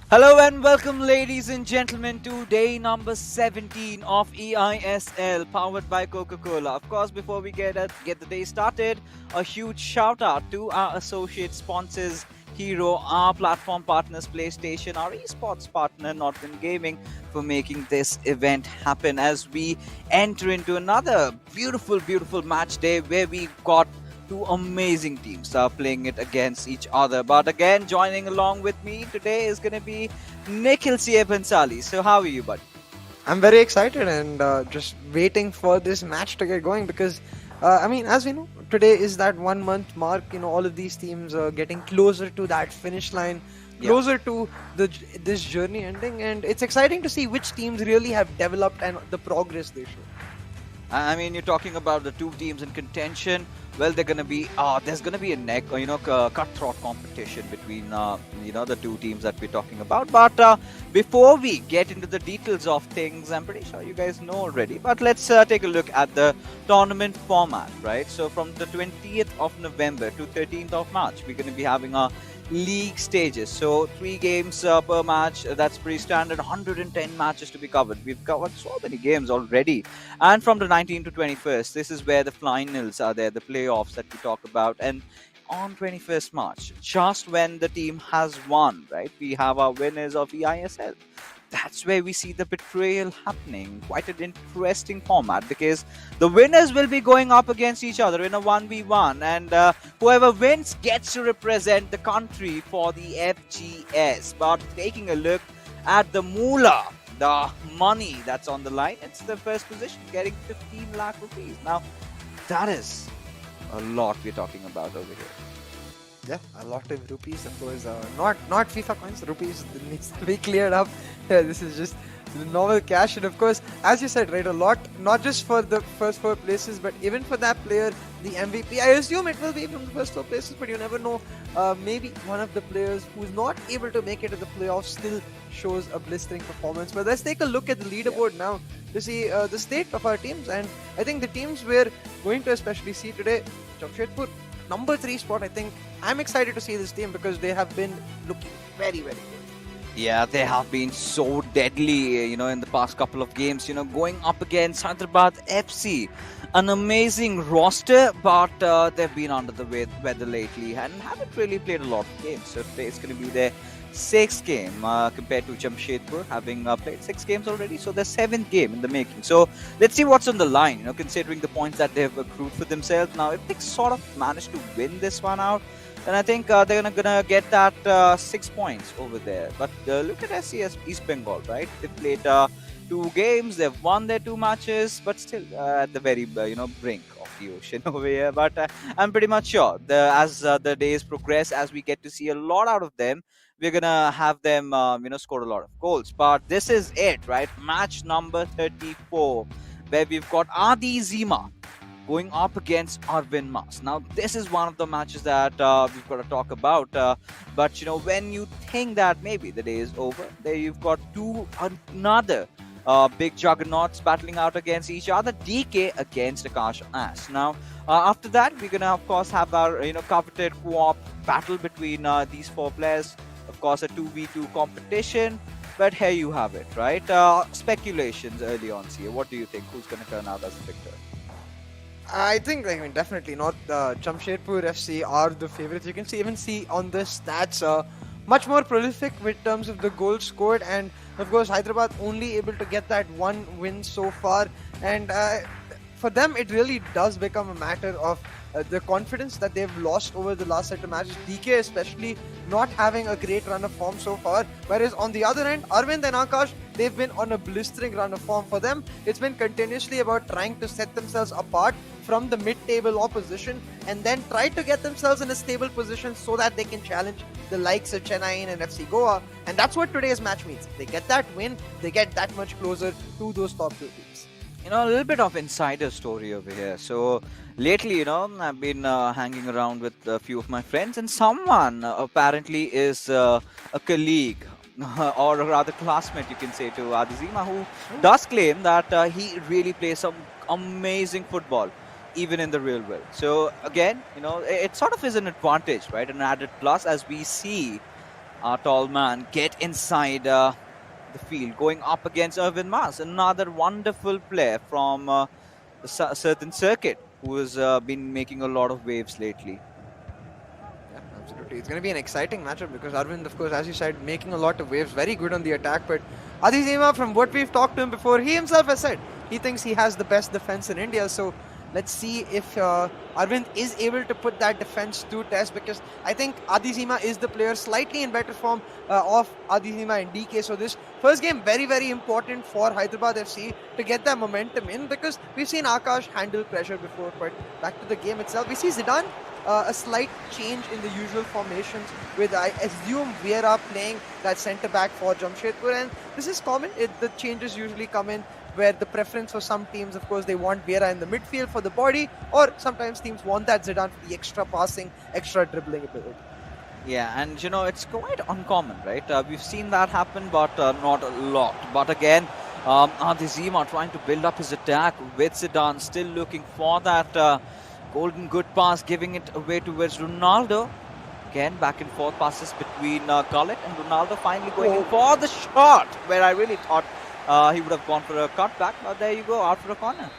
Hello and welcome, ladies and gentlemen, to day number 17 of eISL, powered by Coca-Cola. Of course, before we get the day started, a huge shout out to our associate sponsors, Hero, our platform partners, PlayStation, our esports partner, Northern Gaming, for making this event happen as we enter into another beautiful match day where we got two amazing teams are playing it against each other. But again, joining along with me today is going to be Nikhil C. Bhansali. So, how are you, bud? I'm very excited and just waiting for this match to get going because, as we know, today is that 1 month mark. All of these teams are getting closer to that finish line, Yeah. closer to this journey ending, and it's exciting to see which teams really have developed and the progress they show. I mean, you're talking about the two teams in contention. Well, they're gonna be there's gonna be a cutthroat competition between the two teams that we're talking about. But before we get into the details of things, I'm pretty sure you guys know already. But let's take a look at the tournament format, right? So from the 20th of November to 13th of March, we're gonna be having a league stages. So 3 games per match. That's pretty standard. 110 matches to be covered. We've covered so many games already. And from the 19th to 21st, this is where the finals are there, the playoffs that we talk about. And on 21st March, just when the team has won, right, we have our winners of eISL. That's where we see the betrayal happening. Quite an interesting format because the winners will be going up against each other in a 1v1, and whoever wins gets to represent the country for the FGS. But taking a look at the moolah, the money that's on the line, it's the first position getting 15 lakh rupees. Now, that is a lot we're talking about over here. Yeah, a lot of rupees, of course. Not FIFA coins, rupees needs to be cleared up. Yeah, this is just the normal cash, and of course, as you said, right, a lot, not just for the first 4 places, but even for that player, the MVP. I assume it will be from the first 4 places, but you never know. Maybe one of the players who's not able to make it to the playoffs still shows a blistering performance. But let's take a look at the leaderboard now to see the state of our teams, and I think the teams we're going to especially see today, Jamshedpur, number 3 spot. I think I'm excited to see this team because they have been looking very good. Yeah, they have been so deadly, in the past couple of games, going up against Hyderabad FC. An amazing roster, but they've been under the weather lately and haven't really played a lot of games. So today it's going to be their 6th game compared to Jamshedpur, having played 6 games already. So their 7th game in the making. So let's see what's on the line, considering the points that they've accrued for themselves. Now, if they sort of manage to win this one out, then I think they're gonna get that 6 points over there. But look at SCS East Bengal, right? They played 2 games, they've won their 2 matches, but still at the very brink of the ocean over here. But I'm pretty much sure as the days progress, as we get to see a lot out of them, we're gonna have them score a lot of goals. But this is it, right? Match number 34, where we've got Adi Zima going up against Arvind Mas. Now, this is one of the matches that we've got to talk about. But, when you think that maybe the day is over, there you've got another big juggernauts battling out against each other. DK against Akash Ash. Now, after that, we're going to, of course, have our, coveted co-op battle between these 4 players. Of course, a 2v2 competition. But here you have it, right? Speculations early on here. What do you think? Who's going to turn out as the victor? I think, definitely not. Jamshedpur FC are the favorites. You can even see on the stats, much more prolific with terms of the goals scored, and of course Hyderabad only able to get that 1 win so far. And for them, it really does become a matter of the confidence that they've lost over the last set of matches. DK especially not having a great run of form so far, whereas on the other end, Arvind and Akash, they've been on a blistering run of form. For them, it's been continuously about trying to set themselves apart from the mid-table opposition and then try to get themselves in a stable position so that they can challenge the likes of Chennai and FC Goa. And that's what today's match means. If they get that win, they get that much closer to those top 2 teams. A little bit of insider story over here. So lately, I've been hanging around with a few of my friends, and someone apparently is a colleague or rather classmate, you can say, to Adizima, who does claim that he really plays some amazing football, even in the real world. So again, it sort of is an advantage, right? An added plus as we see our tall man, get inside the field, going up against Irvin Mas, another wonderful player from the certain circuit who has been making a lot of waves lately. Yeah, absolutely. It's going to be an exciting matchup because Arvind, of course, as you said, making a lot of waves, very good on the attack. But Adizima, from what we've talked to him before, he himself has said he thinks he has the best defense in India. So let's see if Arvind is able to put that defense to test, because I think Adizima is the player slightly in better form of Adizima and DK. So this first game very, very important for Hyderabad FC to get that momentum in, because we've seen Akash handle pressure before. But back to the game itself, we see Zidane. A slight change in the usual formations, with I assume Vieira playing that centre back for Jamshedpur, and this is common. The changes usually come in where the preference for some teams, of course, they want Vieira in the midfield for the body, or sometimes teams want that Zidane for the extra passing, extra dribbling ability. Yeah, and it's quite uncommon, right? We've seen that happen, but not a lot. But again, Adizima trying to build up his attack with Zidane, still looking for that golden good pass, giving it away towards Ronaldo. Again, back and forth passes between Gullit and Ronaldo, finally going in for the shot, where I really thought he would have gone for a cutback, but there you go, out for a corner.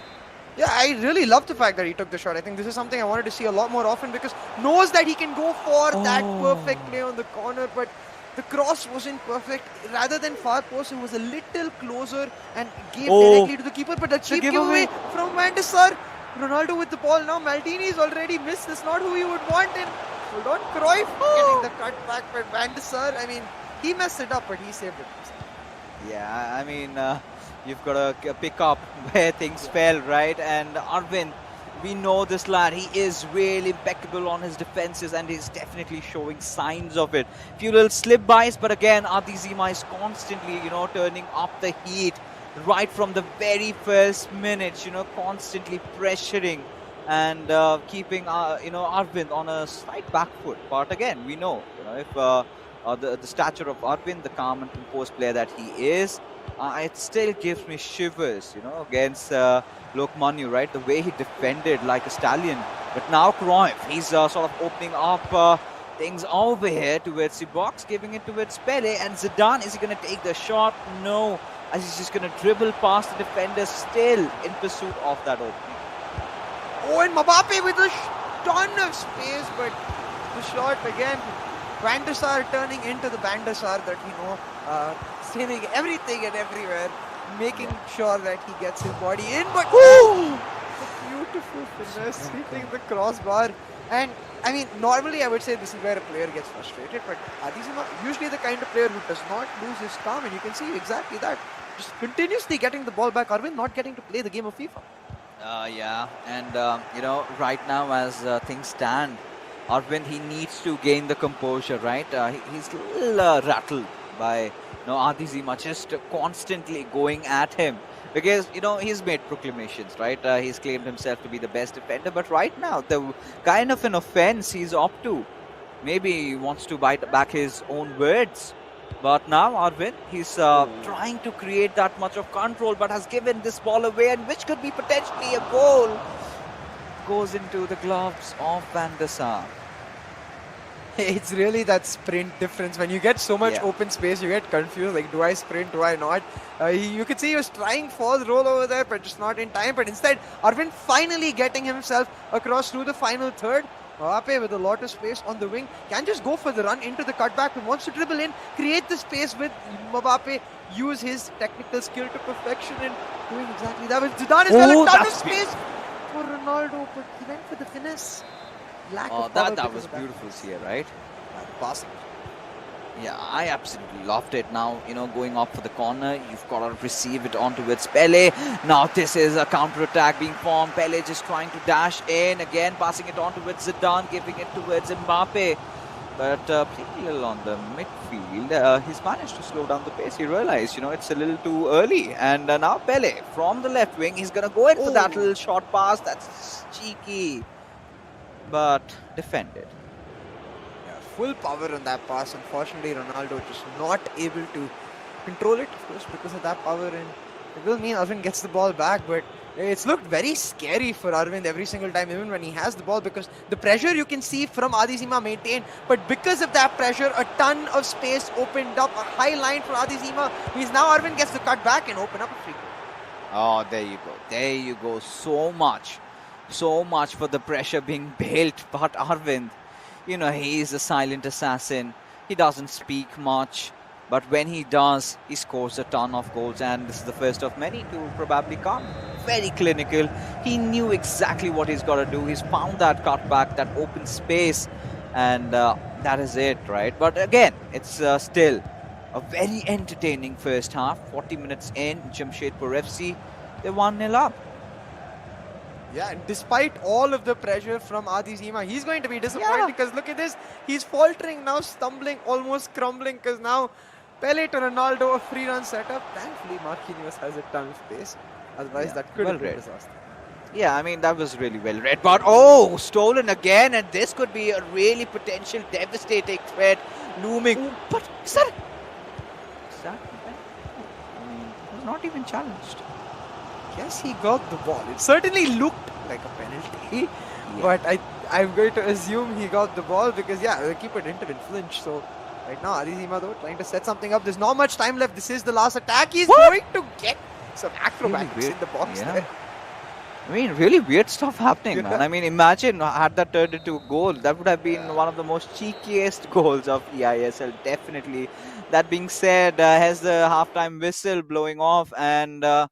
Yeah, I really love the fact that he took the shot. I think this is something I wanted to see a lot more often, because knows that he can go for that perfect play on the corner, but the cross wasn't perfect. Rather than far post, it was a little closer and gave directly to the keeper, but a cheap giveaway from Van der Sar. Ronaldo with the ball now. Maldini's already missed. That's not who you would want in. Hold on, Cruyff getting the cut back, but Van der Sar, I mean, he messed it up, but he saved it. Yeah, I mean, you've got to pick up where things fell, right? And Arvind, we know this lad. He is really impeccable on his defenses, and he's definitely showing signs of it. Few little slip-bys, but again, Adizima is constantly, turning up the heat. Right from the very first minute, constantly pressuring and keeping, Arvind on a slight back foot. But again, we know, if the stature of Arvind, the calm and composed player that he is, it still gives me shivers, against Lokmanu, right? The way he defended like a stallion. But now Cruyff, he's sort of opening up things over here towards the box, giving it towards Pele. And Zidane, is he going to take the shot? No. As he's just going to dribble past the defender, still in pursuit of that opening. Oh, and Mbappe with a ton of space, but the shot again. Van der Sar turning into the Van der Sar that we know, saving everything and everywhere, making sure that he gets his body in. But beautiful finesse, hitting the crossbar. And I mean, normally I would say this is where a player gets frustrated, but Adizima usually the kind of player who does not lose his calm, and you can see exactly that. Just continuously getting the ball back. Arvind not getting to play the game of FIFA. Yeah, and right now as things stand, Arvind, he needs to gain the composure, right? He's a little rattled by Adizima just constantly going at him. Because, he's made proclamations, right? He's claimed himself to be the best defender. But right now, the kind of an offense he's up to, maybe he wants to bite back his own words. But now, Arvind, he's trying to create that much of control, but has given this ball away, and which could be potentially a goal. Goes into the gloves of Van der Sar. It's really that sprint difference. When you get so much open space, you get confused. Like, do I sprint? Do I not? You could see he was trying for the roll over there, but just not in time. But instead, Arvind finally getting himself across through the final third. Mbappe with a lot of space on the wing can just go for the run into the cutback, but wants to dribble in, create the space with Mbappe, use his technical skill to perfection in doing exactly that. But Zidane as well, a ton of space for Ronaldo, but he went for the finesse. That was beautiful here, right? Passing. Yeah, I absolutely loved it. Now, going up for the corner, you've got to receive it on towards Pele. Now, this is a counter-attack being formed. Pele just trying to dash in. Again, passing it on towards Zidane, giving it towards Mbappe. But playing a little on the midfield, he's managed to slow down the pace. He realized, it's a little too early. And now Pele from the left wing, he's going to go in for that little short pass. That's cheeky, but defended. Full power on that pass. Unfortunately, Ronaldo just not able to control it, of course, because of that power. And it will mean Arvind gets the ball back, but It's looked very scary for Arvind every single time, even when he has the ball, because the pressure you can see from Adizima maintained, but because of that pressure, a ton of space opened up, a high line for Adizima. He's now Arvind gets to cut back and open up a free kick. Oh, there you go. There you go. So much for the pressure being built. But Arvind, he is a silent assassin. He doesn't speak much. But when he does, he scores a ton of goals. And this is the first of many to probably come. Very clinical. He knew exactly what he's got to do. He's found that cutback, that open space. And that is it, right? But again, it's still a very entertaining first half. 40 minutes in, Jamshedpur FC, they're 1-0 up. Yeah, and despite all of the pressure from Adizima, he's going to be disappointed because look at this. He's faltering now, stumbling, almost crumbling, because now Pele to Ronaldo, a free run setup. Thankfully, Marquinhos has a ton of space. Otherwise, that could have been a disaster. Yeah, I mean, that was really well read. But, oh, stolen again. And this could be a really potential devastating threat looming. Ooh. But is that... I mean, it was not even challenged. Yes, he got the ball. It certainly looked like a penalty. But I'm going to assume he got the ball because, the keeper didn't even flinch. So, right now, Adizima, though, trying to set something up. There's not much time left. This is the last attack. He's going to get some acrobatics in the box there. I mean, really weird stuff happening, man. I mean, imagine had that turned into a goal. That would have been one of the most cheekiest goals of eISL, definitely. That being said, has the halftime whistle blowing off. And, I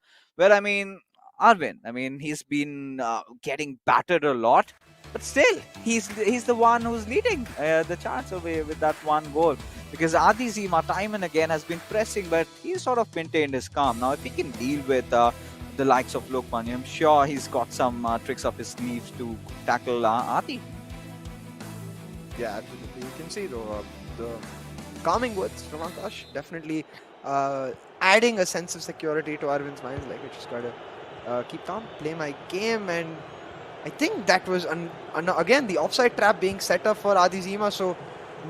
mean, Arvind, he's been getting battered a lot. But still, he's the one who's leading the charge away with that one goal. Because Adizima time and again has been pressing, but he's sort of maintained his calm. Now, if he can deal with the likes of Lokman, I'm sure he's got some tricks up his sleeves to tackle Adi. Yeah, absolutely. You can see, though, the calming words from Akash definitely adding a sense of security to Arvind's mind. Like, I just got to keep calm, play my game, and I think that was, again, the offside trap being set up for Adizima, so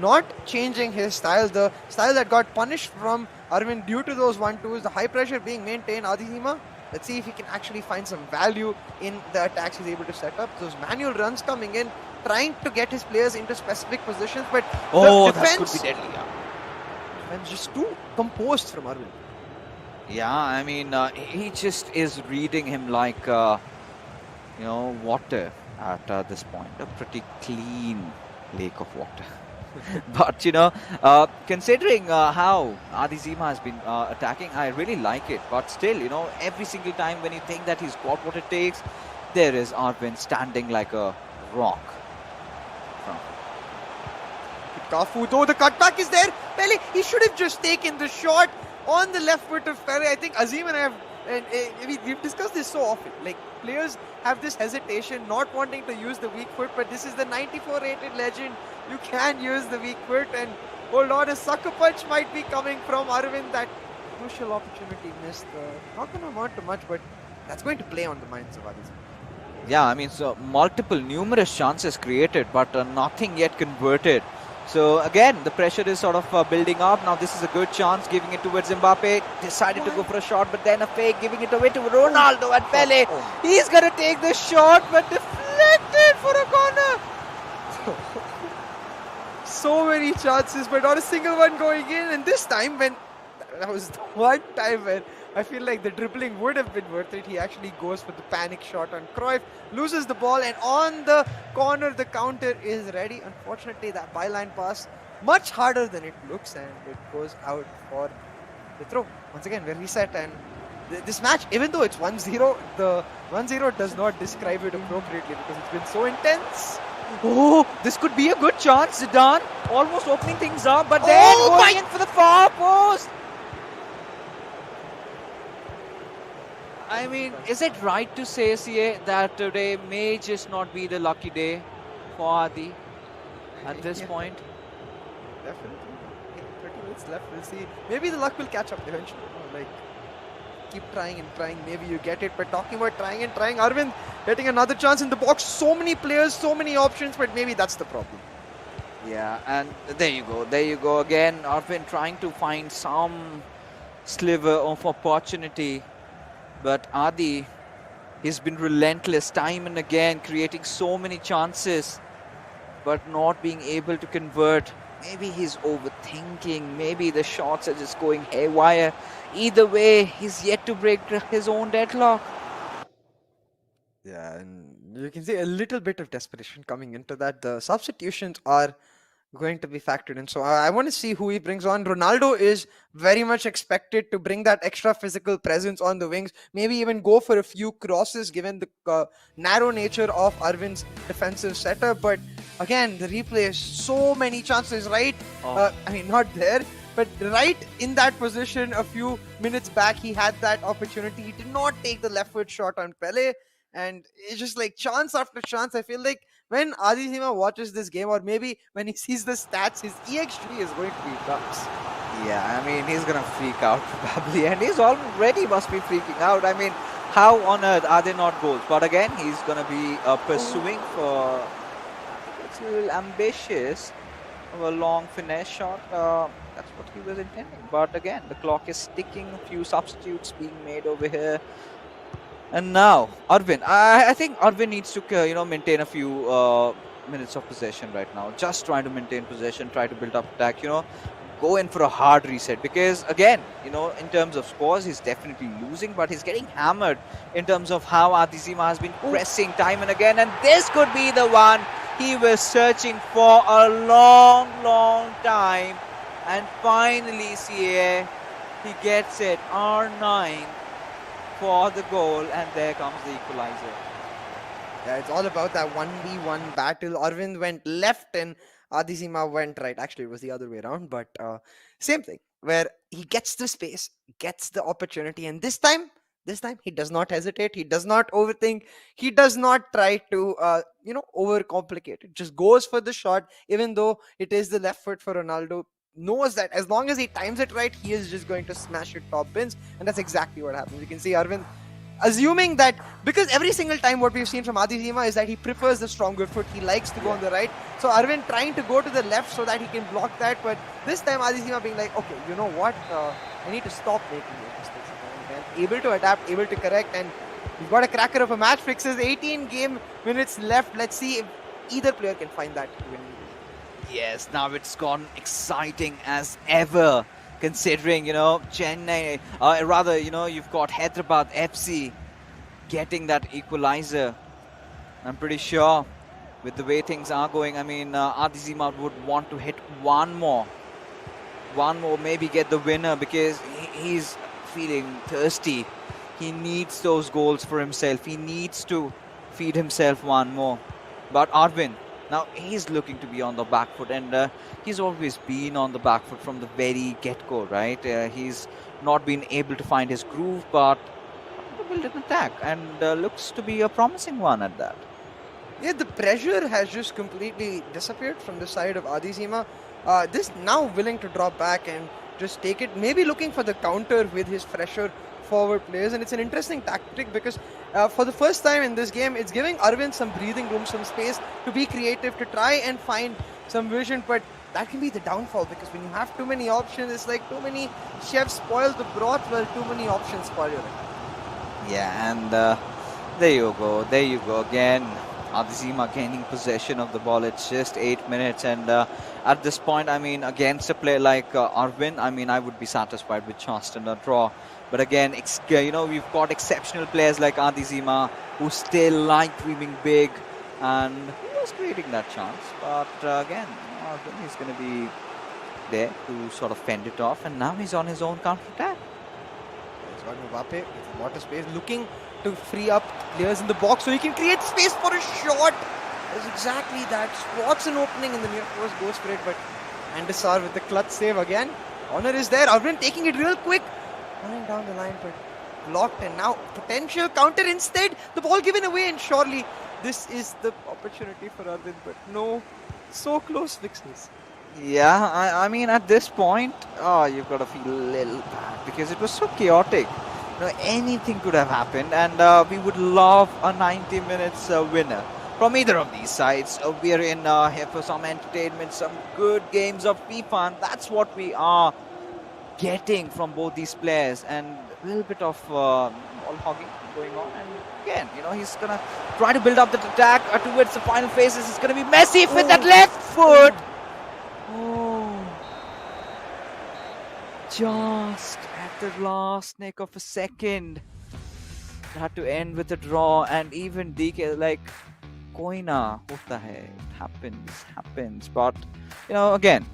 not changing his style. The style that got punished from Arvind due to those 1-2s, the high pressure being maintained, Adizima, let's see if he can actually find some value in the attacks he's able to set up. Those manual runs coming in, trying to get his players into specific positions, but the defense, that could be deadly. And just too composed from Arvind. Yeah, I mean, he just is reading him like, water at this point. A pretty clean lake of water. But, considering how Adizima has been attacking, I really like it. But still, every single time when you think that he's got what it takes, there is Arvind standing like a rock. Kafu, though the cutback is there. Pele, he should have just taken the shot on the left foot of Pele. I think Azim and I have, we've discussed this so often. Like, players have this hesitation, not wanting to use the weak foot, but this is the 94 rated legend. You can use the weak foot, and hold on, a sucker punch might be coming from Arvind. That crucial opportunity missed. Not going to amount to much, but that's going to play on the minds of others. Yeah, I mean, so numerous chances created, but nothing yet converted. So again, the pressure is sort of building up. Now this is a good chance, giving it towards Mbappe. Decided to go for a shot, but then a fake, giving it away to Ronaldo and Pele. He's going to take the shot, but deflected for a corner. So many chances, but not a single one going in. And this time, that was the one time when I feel like the dribbling would have been worth it. He actually goes for the panic shot on Cruyff, loses the ball, and on the corner, the counter is ready. Unfortunately, that byline pass, much harder than it looks, and it goes out for the throw. Once again, we're reset, and this match, even though it's 1-0, the 1-0 does not describe it appropriately because it's been so intense. Oh, this could be a good chance. Zidane almost opening things up, but then going in for the far post. I mean, is it right to say, CA, that today may just not be the lucky day for Adi at this point? Definitely. 30 minutes left, we'll see. Maybe the luck will catch up eventually. Like, keep trying and trying, maybe you get it. But talking about trying and trying, Arvind getting another chance in the box. So many players, so many options, but maybe that's the problem. Yeah, and there you go again. Arvind trying to find some sliver of opportunity. But Adi He's been relentless time and again, creating so many chances, but not being able to convert. Maybe he's overthinking. Maybe the shots are just going haywire. Either way, he's yet to break his own deadlock. Yeah, and you can see a little bit of desperation coming into that. The substitutions are going to be factored in. So I want to see who he brings on. Ronaldo is very much expected to bring that extra physical presence on the wings, maybe even go for a few crosses given the narrow nature of Arvin's defensive setup. But again, the replay is so many chances, right? Oh. I mean, not there, but right in that position a few minutes back, he had that opportunity. He did not take the left foot shot on Pele. And it's just like chance after chance. I feel like when Adisima watches this game, or maybe when he sees the stats, his EXG is going to be nuts. Yeah, I mean, he's gonna freak out probably, and he's already must be freaking out. I mean, how on earth are they not goals? But again, he's gonna be pursuing for. It's a little ambitious of a long finesse shot. That's what he was intending. But again, the clock is ticking. A few substitutes being made over here. And now, Arvin. I think Arvin needs to, maintain a few minutes of possession right now. Just trying to maintain possession, try to build up attack, go in for a hard reset. Because, again, in terms of scores, he's definitely losing, but he's getting hammered in terms of how Adizima has been pressing time and again. And this could be the one he was searching for a long, long time. And finally, CA, he gets it. R9 for the goal, and there comes the equalizer. Yeah, it's all about that 1v1 battle. Arvind went left and Adizima went right. Actually, it was the other way around, but same thing, where he gets the space, gets the opportunity, and this time he does not hesitate. He does not overthink. He does not try to overcomplicate it. Just goes for the shot, even though it is the left foot for Ronaldo. Knows that as long as he times it right, he is just going to smash it top bins, and that's exactly what happens. You can see Arvind assuming that, because every single time what we've seen from Adizima is that he prefers the stronger foot. He likes to go on the right. So Arvind trying to go to the left so that he can block that. But this time Adizima being like, okay, you know what? I need to stop making those mistakes. And able to adapt, able to correct, and we've got a cracker of a match. Fixes 18 game minutes left. Let's see if either player can find that winning. Yes, now it's gone exciting as ever, considering, Chennai, you've got Hyderabad FC getting that equalizer. I'm pretty sure with the way things are going, I mean, Adizima would want to hit one more, maybe get the winner, because he's feeling thirsty. He needs those goals for himself. He needs to feed himself one more. But Arvin, now he's looking to be on the back foot, and he's always been on the back foot from the very get-go, right? He's not been able to find his groove, but build an attack, and looks to be a promising one at that. Yeah, the pressure has just completely disappeared from the side of Adizima. This now willing to drop back and just take it, maybe looking for the counter with his fresher forward players, and it's an interesting tactic because for the first time in this game, it's giving Arvind some breathing room, some space to be creative, to try and find some vision, but that can be the downfall, because when you have too many options, it's like too many chefs spoil the broth, well, too many options spoil your life. Yeah, and there you go again. Adizima gaining possession of the ball. It's just 8 minutes, and at this point, I mean, against a player like Arvind, I mean, I would be satisfied with just a draw. But again, we've got exceptional players like Adizima who still like dreaming big, and he was creating that chance. But again, Arvind is going to be there to sort of fend it off, and now he's on his own counter-attack. He's got Mbappe with a lot of space, looking to free up players in the box so he can create space for a shot. There's exactly that. Spots an opening in the near post, goes for it, but Andesar with the clutch save again. Honor is there. Arvind taking it real quick. Running down the line, but blocked, and now potential counter instead. The ball given away, and surely this is the opportunity for Arvind, but no. So close fixes. Yeah, I mean, at this point, you've got to feel a little bad because it was so chaotic. Anything could have happened, and we would love a 90 minutes winner from either of these sides. We are in here for some entertainment, some good games of FIFA, and that's what we are getting from both these players, and a little bit of ball hogging. going on. And again, he's gonna try to build up the attack towards the final phases. It's gonna be Messi with that left foot. Oh, just at the last nick of a second, it had to end with a draw. And even DK like Koina, hota hai, it happens. But again,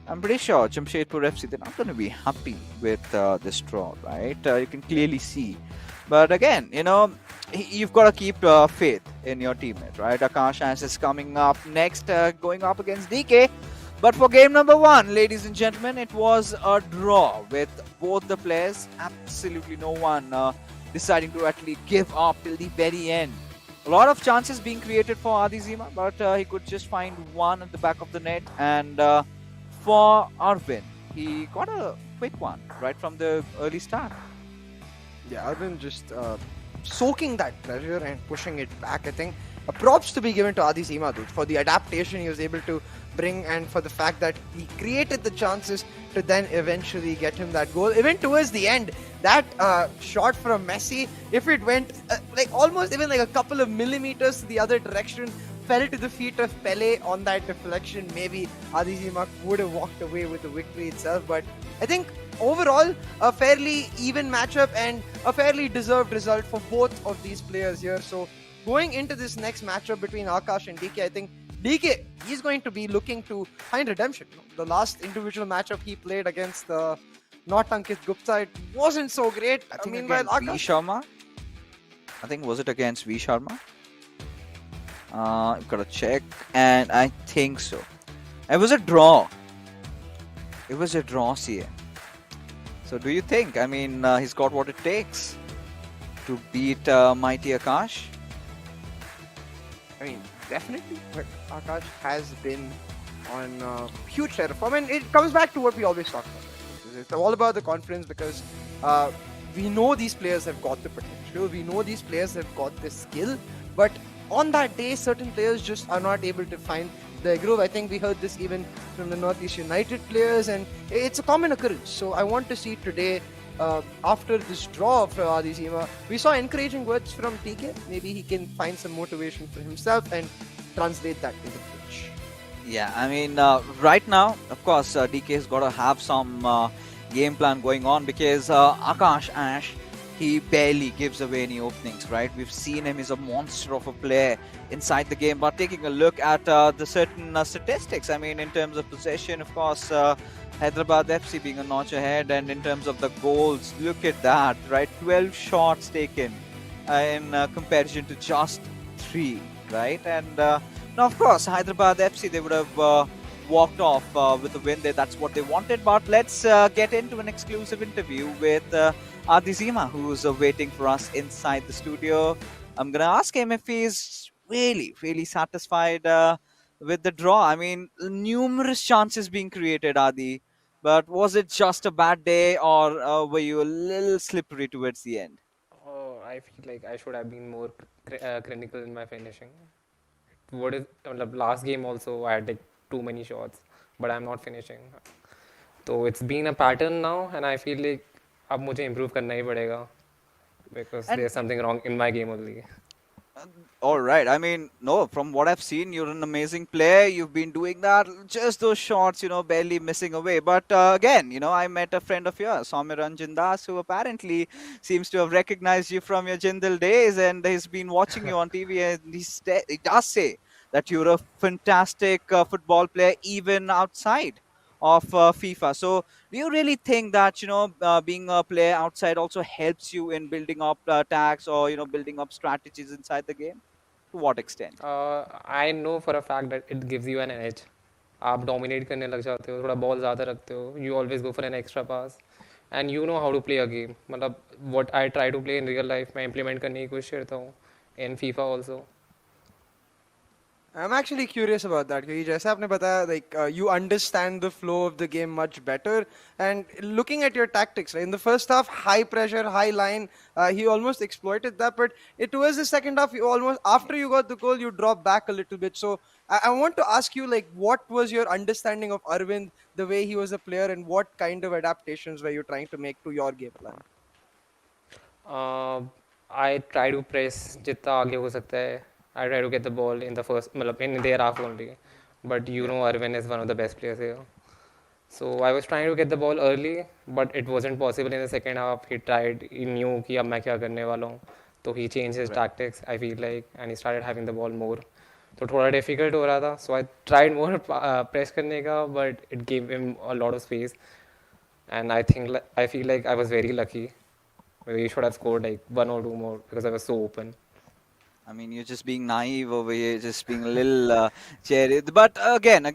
I'm pretty sure Jamshedpur FC, they're not going to be happy with this draw, right? You can clearly see. But again, you've got to keep faith in your teammate, right? Akash Ash is coming up next, going up against DK. But for game number 1, ladies and gentlemen, it was a draw with both the players. Absolutely no one deciding to actually give up till the very end. A lot of chances being created for Adi Zima, but he could just find one at the back of the net. And for Arvind, he got a quick one right from the early start. Yeah, Arvind just soaking that pressure and pushing it back. I think props to be given to Adi Zima, dude, for the adaptation he was able to bring and for the fact that he created the chances to then eventually get him that goal. Even towards the end, that shot from Messi, if it went like almost even like a couple of millimeters to the other direction, fell to the feet of Pele on that deflection, maybe Adi Zima would have walked away with the victory itself. But I think overall, a fairly even matchup and a fairly deserved result for both of these players here. So going into this next matchup between Akash and DK, I think DK, he's going to be looking to find redemption. The last individual matchup he played against not Ankit Gupta, it wasn't so great. I think Meanwhile, against V Akash, Sharma. I think was it against V Sharma? I've got to check, and I think so. It was a draw. It was a draw, CA. So do you think? I mean, he's got what it takes to beat mighty Akash? I mean, definitely, but Akash has been on huge share of form, and it comes back to what we always talk about. Right? It's all about the confidence because we know these players have got the potential, we know these players have got the skill, but on that day, certain players just are not able to find their groove. I think we heard this even from the Northeast United players, and it's a common occurrence. So I want to see today, after this draw for Adi Zima, we saw encouraging words from TK. Maybe he can find some motivation for himself and translate that to the pitch. Yeah, I mean, right now, of course, DK has got to have some game plan going on because Akash Ash, he barely gives away any openings, right? We've seen him, he's a monster of a player inside the game. But taking a look at the certain statistics, I mean, in terms of possession, of course, Hyderabad FC being a notch ahead, and in terms of the goals, look at that, right? 12 shots taken in comparison to just 3, right? And now, of course, Hyderabad FC, they would have walked off with a win there. That's what they wanted. But let's get into an exclusive interview with Adi Zima, who's waiting for us inside the studio. I'm going to ask him if he's really, really satisfied with the draw. I mean, numerous chances being created, Adi. But was it just a bad day, or were you a little slippery towards the end? Oh, I feel like I should have been more clinical in my finishing. What is last game also I had like too many shots, but I'm not finishing. So it's been a pattern now, and I feel like अब मुझे improve करना ही पड़ेगा because And there's something wrong in my game only. all right. I mean, no, from what I've seen, you're an amazing player. You've been doing that. Just those shots, barely missing away. But again, I met a friend of yours, Soumya Ranjan Das, who apparently seems to have recognized you from your Jindal days, and he's been watching you on TV. And he does say that you're a fantastic football player, even outside of FIFA. So, do you really think that being a player outside also helps you in building up attacks or building up strategies inside the game? To what extent? I know for a fact that it gives you an edge. आप dominate करने लग जाते हो, थोड़ा ball ज़्यादा रखते हो. You always go for an extra pass, and you know how to play a game. मतलब what I try to play in real life, मैं implement करने की कोशिश करता हूँ. In FIFA also. I'm actually curious about that क्योंकि जैसा आपने बताया like you understand the flow of the game much better and looking at your tactics right in the first half high pressure high line he almost exploited that but it was the second half you almost after you got the goal you dropped back a little bit so I want to ask you like what was your understanding of Arvind the way he was a player and what kind of adaptations were you trying to make to your game plan? Uh, I try to press जितना आगे हो सकता है. I try to get the ball in the first, मतलब in their half only. But you Yeah. know, Arvind is one of the best players here. So I was trying to get the ball early, but it wasn't possible in the second half. He tried, he knew कि अब मैं क्या करने वाला हूँ. So he changed his Right. tactics, I feel like, and he started having the ball more. तो थोड़ा difficult हो रहा था. So I tried more press करने का, but it gave him a lot of space. And I feel like I was very lucky. Maybe he should have scored like one or two more because I was so open. I mean, you're just being naive over here, just being a little cherry. But again,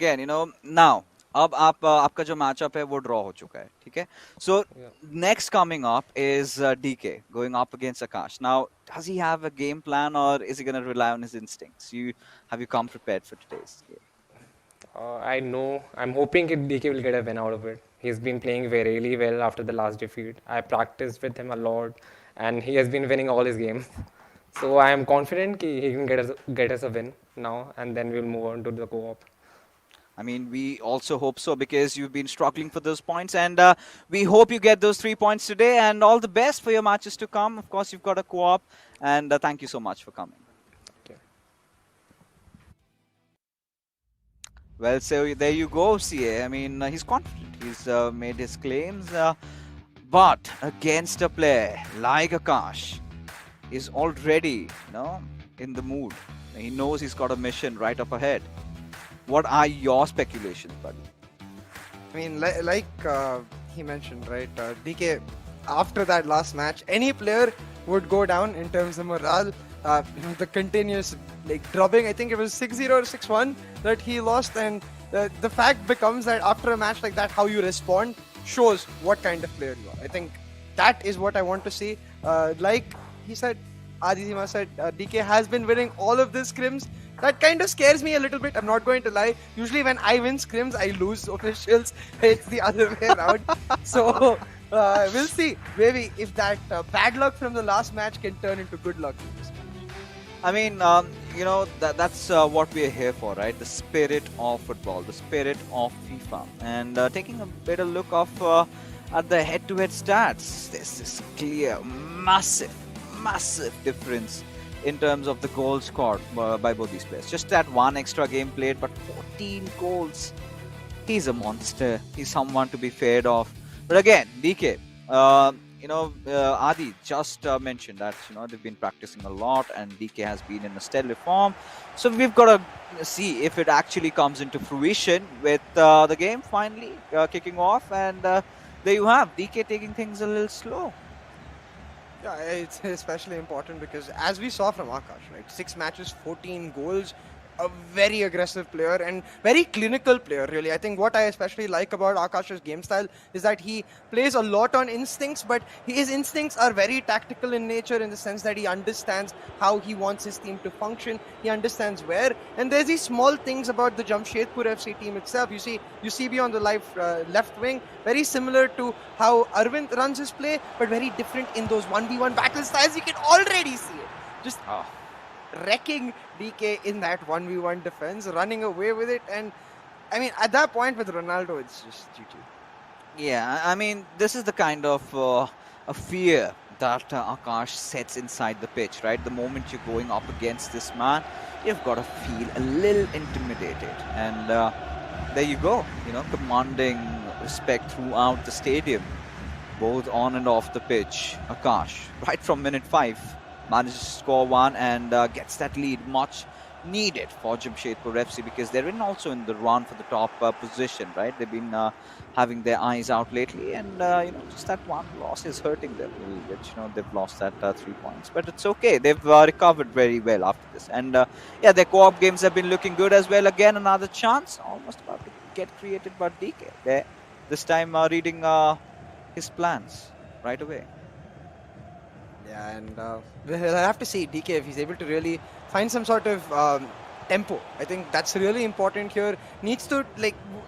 now अब आपका जो matchup है वो draw हो चुका है, ठीक है? So Yeah. next coming up is DK going up against Akash. Now, does he have a game plan or is he going to rely on his instincts? Have you come prepared for today's game? I know. I'm hoping DK will get a win out of it. He's been playing really well after the last defeat. I practiced with him a lot, and he has been winning all his games. So I am confident he can get us a win now, and then we'll move on to the co-op. I mean, we also hope so because you've been struggling for those points, and we hope you get those 3 points today. And all the best for your matches to come. Of course, you've got a co-op, and thank you so much for coming. Okay. Well, so there you go, CA. I mean, he's confident. He's made his claims, but against a player like Akash, is already, in the mood. He knows he's got a mission right up ahead. What are your speculations, buddy? I mean, like he mentioned, right? DK, after that last match, any player would go down in terms of morale. The continuous drubbing, I think it was 6-0 or 6-1 that he lost, and the fact becomes that after a match like that, how you respond shows what kind of player you are. I think that is what I want to see. Like he said, Adizima said, DK has been winning all of the scrims. That kind of scares me a little bit, I'm not going to lie. Usually when I win scrims, I lose officials. It's the other way around. So we'll see. Maybe if that bad luck from the last match can turn into good luck in this match. I mean, that's what we're here for, right? The spirit of football, the spirit of FIFA. And taking a better look at the head-to-head stats, there's this clear, massive difference in terms of the goals scored by both these players. Just that one extra game played, but 14 goals. He's a monster. He's someone to be feared of. But again, DK, Adi just mentioned that they've been practicing a lot, and DK has been in a stellar form. So we've got to see if it actually comes into fruition with the game finally kicking off. And there you have DK taking things a little slow. Yeah, it's especially important because as we saw from Akash, right, 6 matches, 14 goals, a very aggressive player and very clinical player, really. I think what I especially like about Akash's game style is that he plays a lot on instincts, but his instincts are very tactical in nature in the sense that he understands how he wants his team to function. He understands where, and there's these small things about the Jamshedpur FC team itself. You see UCB on the left wing, very similar to how Arvind runs his play, but very different in those 1v1 battle styles. You can already see it. Just wrecking DK in that 1v1 defense, running away with it. And I mean, at that point with Ronaldo, it's just GG. Yeah, I mean, this is the kind of a fear that Akash sets inside the pitch, right? The moment you're going up against this man, you've got to feel a little intimidated. And there you go, commanding respect throughout the stadium, both on and off the pitch. Akash, right from minute 5, manages to score one and gets that lead, much needed for Jamshedpur FC because they're also in the run for the top position, right? They've been having their eyes out lately, and just that one loss is hurting them a little bit. They've lost that 3 points, but it's okay. They've recovered very well after this, and their co-op games have been looking good as well. Again, another chance, almost about to get created by DK there. This time reading his plans right away. Yeah, and we'll have to see DK if he's able to really find some sort of tempo. I think that's really important here. Needs to,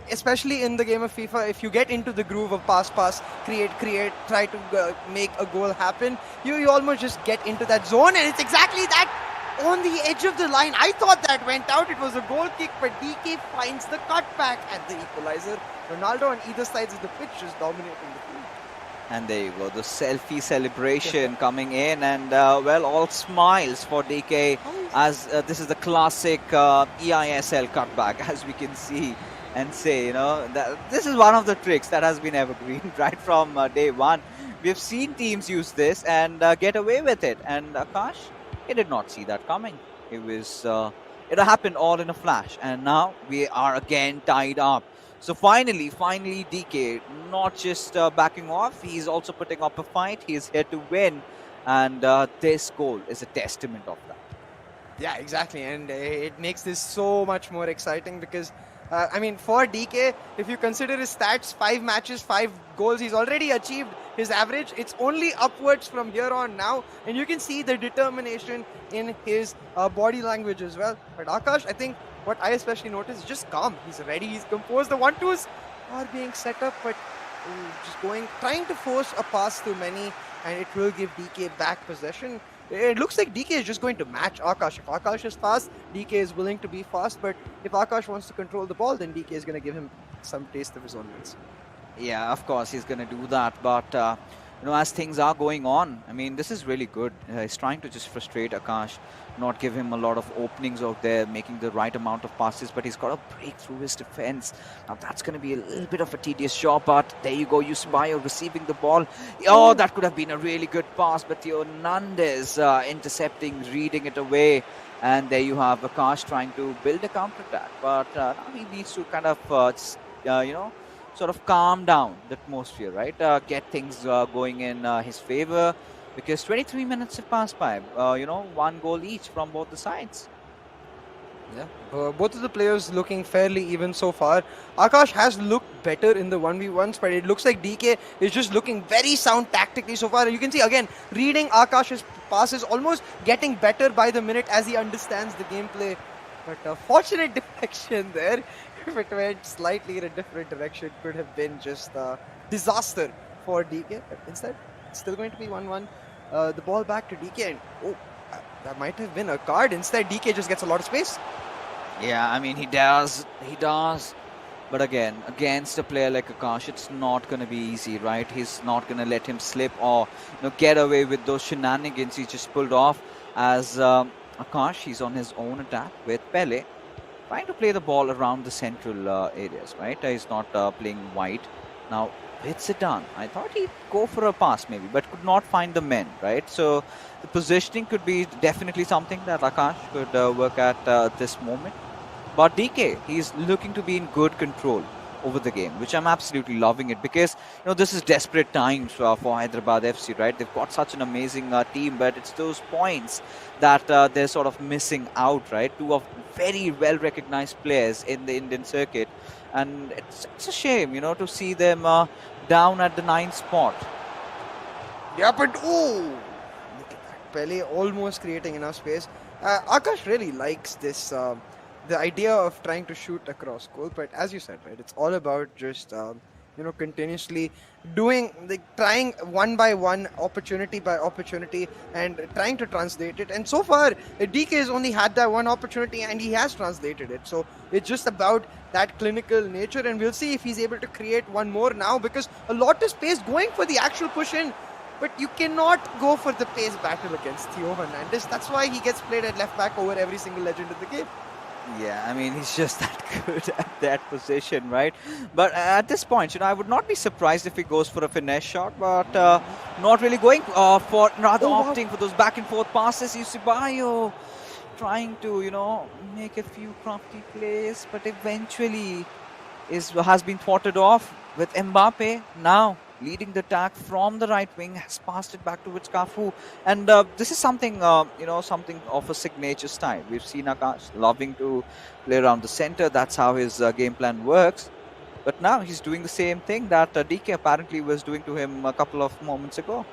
especially in the game of FIFA, if you get into the groove of pass, create, try to make a goal happen, you almost just get into that zone, and it's exactly that on the edge of the line. I thought that went out. It was a goal kick, but DK finds the cutback at the equalizer. Ronaldo on either sides of the pitch is dominating the field. And there you go, the selfie celebration coming in, and well, all smiles for DK as this is the classic eISL cutback, as we can see and say, that this is one of the tricks that has been evergreen right from day one. We've seen teams use this and get away with it, and Akash, he did not see that coming. It happened all in a flash, and now we are again tied up. So finally, DK not just backing off, he's also putting up a fight. He's here to win, and this goal is a testament of that. Yeah, exactly, and it makes this so much more exciting because, I mean, for DK, if you consider his stats, 5 matches, 5 goals, he's already achieved his average. It's only upwards from here on now, and you can see the determination in his body language as well. But Akash, I think what I especially noticed is just calm. He's ready, he's composed. The 1-2s are being set up, but just trying to force a pass to many, and it will give DK back possession. It looks like DK is just going to match Akash. If Akash is fast, DK is willing to be fast. But if Akash wants to control the ball, then DK is going to give him some taste of his own wins. Yeah, of course he's going to do that. But as things are going on, I mean, this is really good. He's trying to just frustrate Akash, not give him a lot of openings out there, making the right amount of passes. But he's got to break through his defense. Now that's going to be a little bit of a tedious job. But there you go, Yusubayo receiving the ball. Oh, that could have been a really good pass. But Hernandez intercepting, reading it away. And there you have Akash trying to build a counter attack. But now he needs to kind of, sort of calm down the atmosphere, right? Get things going in his favor, because 23 minutes have passed by. 1 goal each from both the sides. Yeah, both of the players looking fairly even so far. Akash has looked better in the 1v1s, but it looks like DK is just looking very sound tactically so far. You can see again, reading Akash's passes, almost getting better by the minute as he understands the gameplay. But a fortunate deflection there. If it went slightly in a different direction, could have been just a disaster for DK. But instead, it's still going to be 1-1. The ball back to DK, and that might have been a card. Instead, DK just gets a lot of space. Yeah, I mean, he does. But again, against a player like Akash, it's not going to be easy, right? He's not going to let him slip or get away with those shenanigans he just pulled off. As Akash, he's on his own attack with Pele, trying to play the ball around the central areas, right? He's not playing wide. Now, with Zidane, I thought he'd go for a pass maybe, but could not find the men, right? So the positioning could be definitely something that Akash could work at this moment. But DK, he's looking to be in good control over the game, which I'm absolutely loving it, because this is desperate times for Hyderabad FC, right? They've got such an amazing team, but it's those points that they're sort of missing out, right? 2 of very well recognized players in the Indian circuit, and it's a shame, to see them down at the 9th spot. Yeah, but look at that. Pele almost creating enough space. Akash really likes this. The idea of trying to shoot across goal, but as you said, right, it's all about just continuously trying one by one, opportunity by opportunity, and trying to translate it. And so far, DK has only had that one opportunity, and he has translated it. So it's just about that clinical nature, and we'll see if he's able to create one more now, because a lot of space going for the actual push in. But you cannot go for the pace battle against Theo Hernandez. That's why he gets played at left back over every single legend in the game. Yeah, I mean, he's just that good at that position, right? But at this point, I would not be surprised if he goes for a finesse shot, but not really going for, rather opting for those back and forth passes. Yusubayo trying to, make a few crafty plays, but eventually has been thwarted off with Mbappe now leading the attack from the right wing, has passed it back towards Cafu. And this is something, something of a signature style. We've seen Akash loving to play around the center. That's how his game plan works. But now he's doing the same thing that DK apparently was doing to him a couple of moments ago.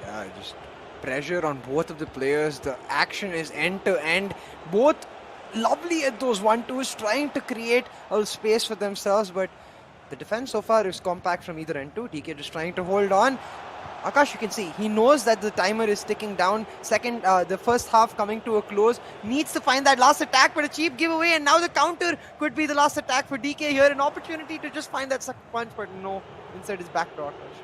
Yeah, just pressure on both of the players. The action is end to end. Both lovely at those 1-2s, trying to create a space for themselves, but the defense so far is compact from either end too. DK just trying to hold on. Akash, you can see, he knows that the timer is ticking down. The first half coming to a close. Needs to find that last attack, but a cheap giveaway. And now the counter could be the last attack for DK here. An opportunity to just find that sucker punch, but no. instead it's back to Akash.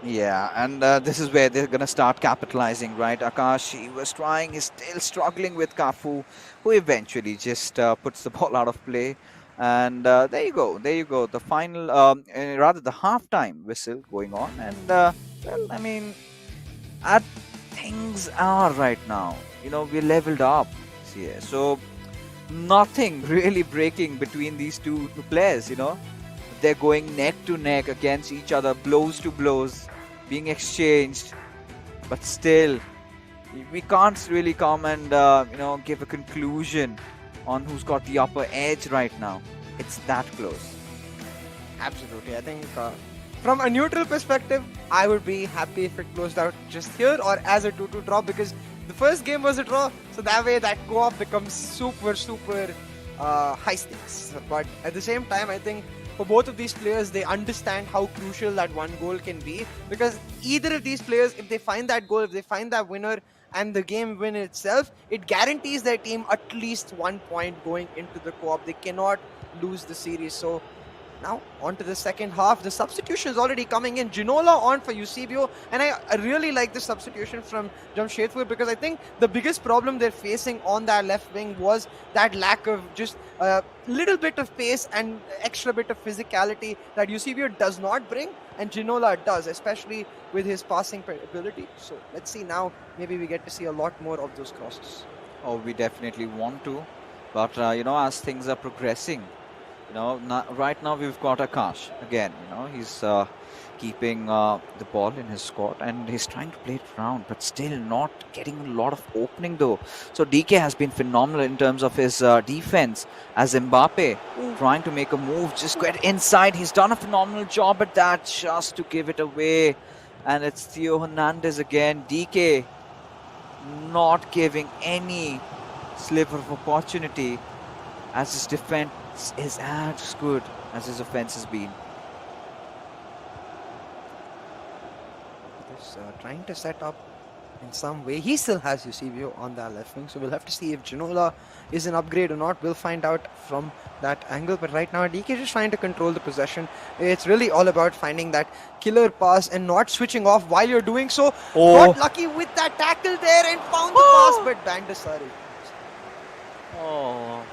Yeah, and this is where they're going to start capitalizing, right? Akash, he was trying, he's still struggling with Kafu, who eventually just puts the ball out of play. And there you go. The final, rather the halftime whistle going on. And, well, I mean, at things are right now, we're leveled up. Yeah, so nothing really breaking between these two players. They're going neck to neck against each other, blows to blows being exchanged, but still we can't really come and give a conclusion on who's got the upper edge right now. It's that close. Absolutely. I think from a neutral perspective, I would be happy if it closed out just here or as a 2-2 draw, because the first game was a draw, so that way that co-op becomes super high stakes. But at the same time, I think for both of these players, they understand how crucial that one goal can be, because either of these players, if they find that goal, if they find that winner and the game win itself, it guarantees their team at least 1 point going into the co-op. They cannot lose the series. So now on to the second half. The substitution is already coming in. Ginola on for Eusebio, and I really like the substitution from Jamshedpur, because I think the biggest problem they're facing on that left wing was that lack of just a little bit of pace and extra bit of physicality that Eusebio does not bring, and Ginola does, especially with his passing ability. So let's see now, maybe we get to see a lot more of those crosses. Oh, we definitely want to, but as things are progressing, right now we've got Akash again. He's keeping the ball in his court and he's trying to play it around, but still not getting a lot of opening though. So DK has been phenomenal in terms of his defense, as Mbappe trying to make a move, just get inside. He's done a phenomenal job at that, just to give it away. And it's Theo Hernandez again. DK not giving any sliver of opportunity, as his defense is as good as his offense has been. Just trying to set up in some way. He still has Eusebio on that left wing, so we'll have to see if Ginola is an upgrade or not. We'll find out from that angle. But right now, DK is just trying to control the possession. It's really all about finding that killer pass and not switching off while you're doing so. Got lucky with that tackle there and found the pass, but Bandasari. Oh.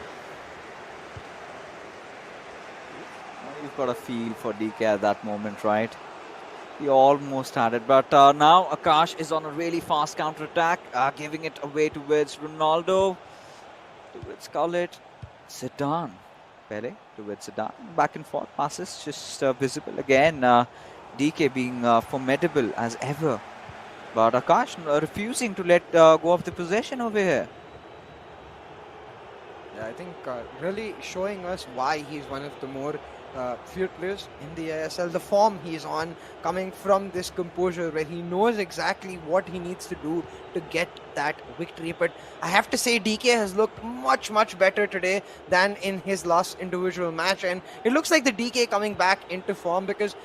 You've got a feel for DK at that moment, right? He almost had it, but now Akash is on a really fast counter-attack, giving it away towards Ronaldo, towards Scarlett, Zidane, Pele, towards Zidane, back and forth passes just visible again. DK being formidable as ever, but Akash refusing to let go of the possession over here. Yeah, I think really showing us why he's one of the more feared players in the eISL. The form he's on, coming from this composure where he knows exactly what he needs to do to get that victory. But I have to say, DK has looked much better today than in his last individual match, and it looks like the DK coming back into form, because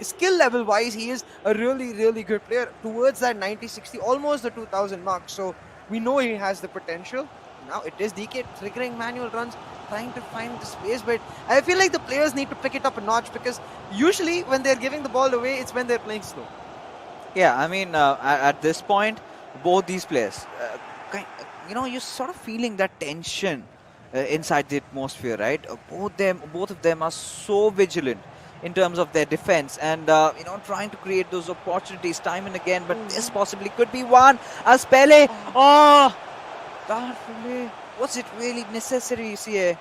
skill level wise he is a really good player towards that 90-60, almost the 2000 mark. So we know he has the potential. Now it is DK triggering manual runs, trying to find the space, but I feel like the players need to pick it up a notch, because usually when they're giving the ball away, it's when they're playing slow. Yeah, I mean, at this point, both these players, you're sort of feeling that tension inside the atmosphere, right? Both of them are so vigilant in terms of their defense and, trying to create those opportunities time and again, but this possibly could be one, as Pele, that really, was it really necessary, CA?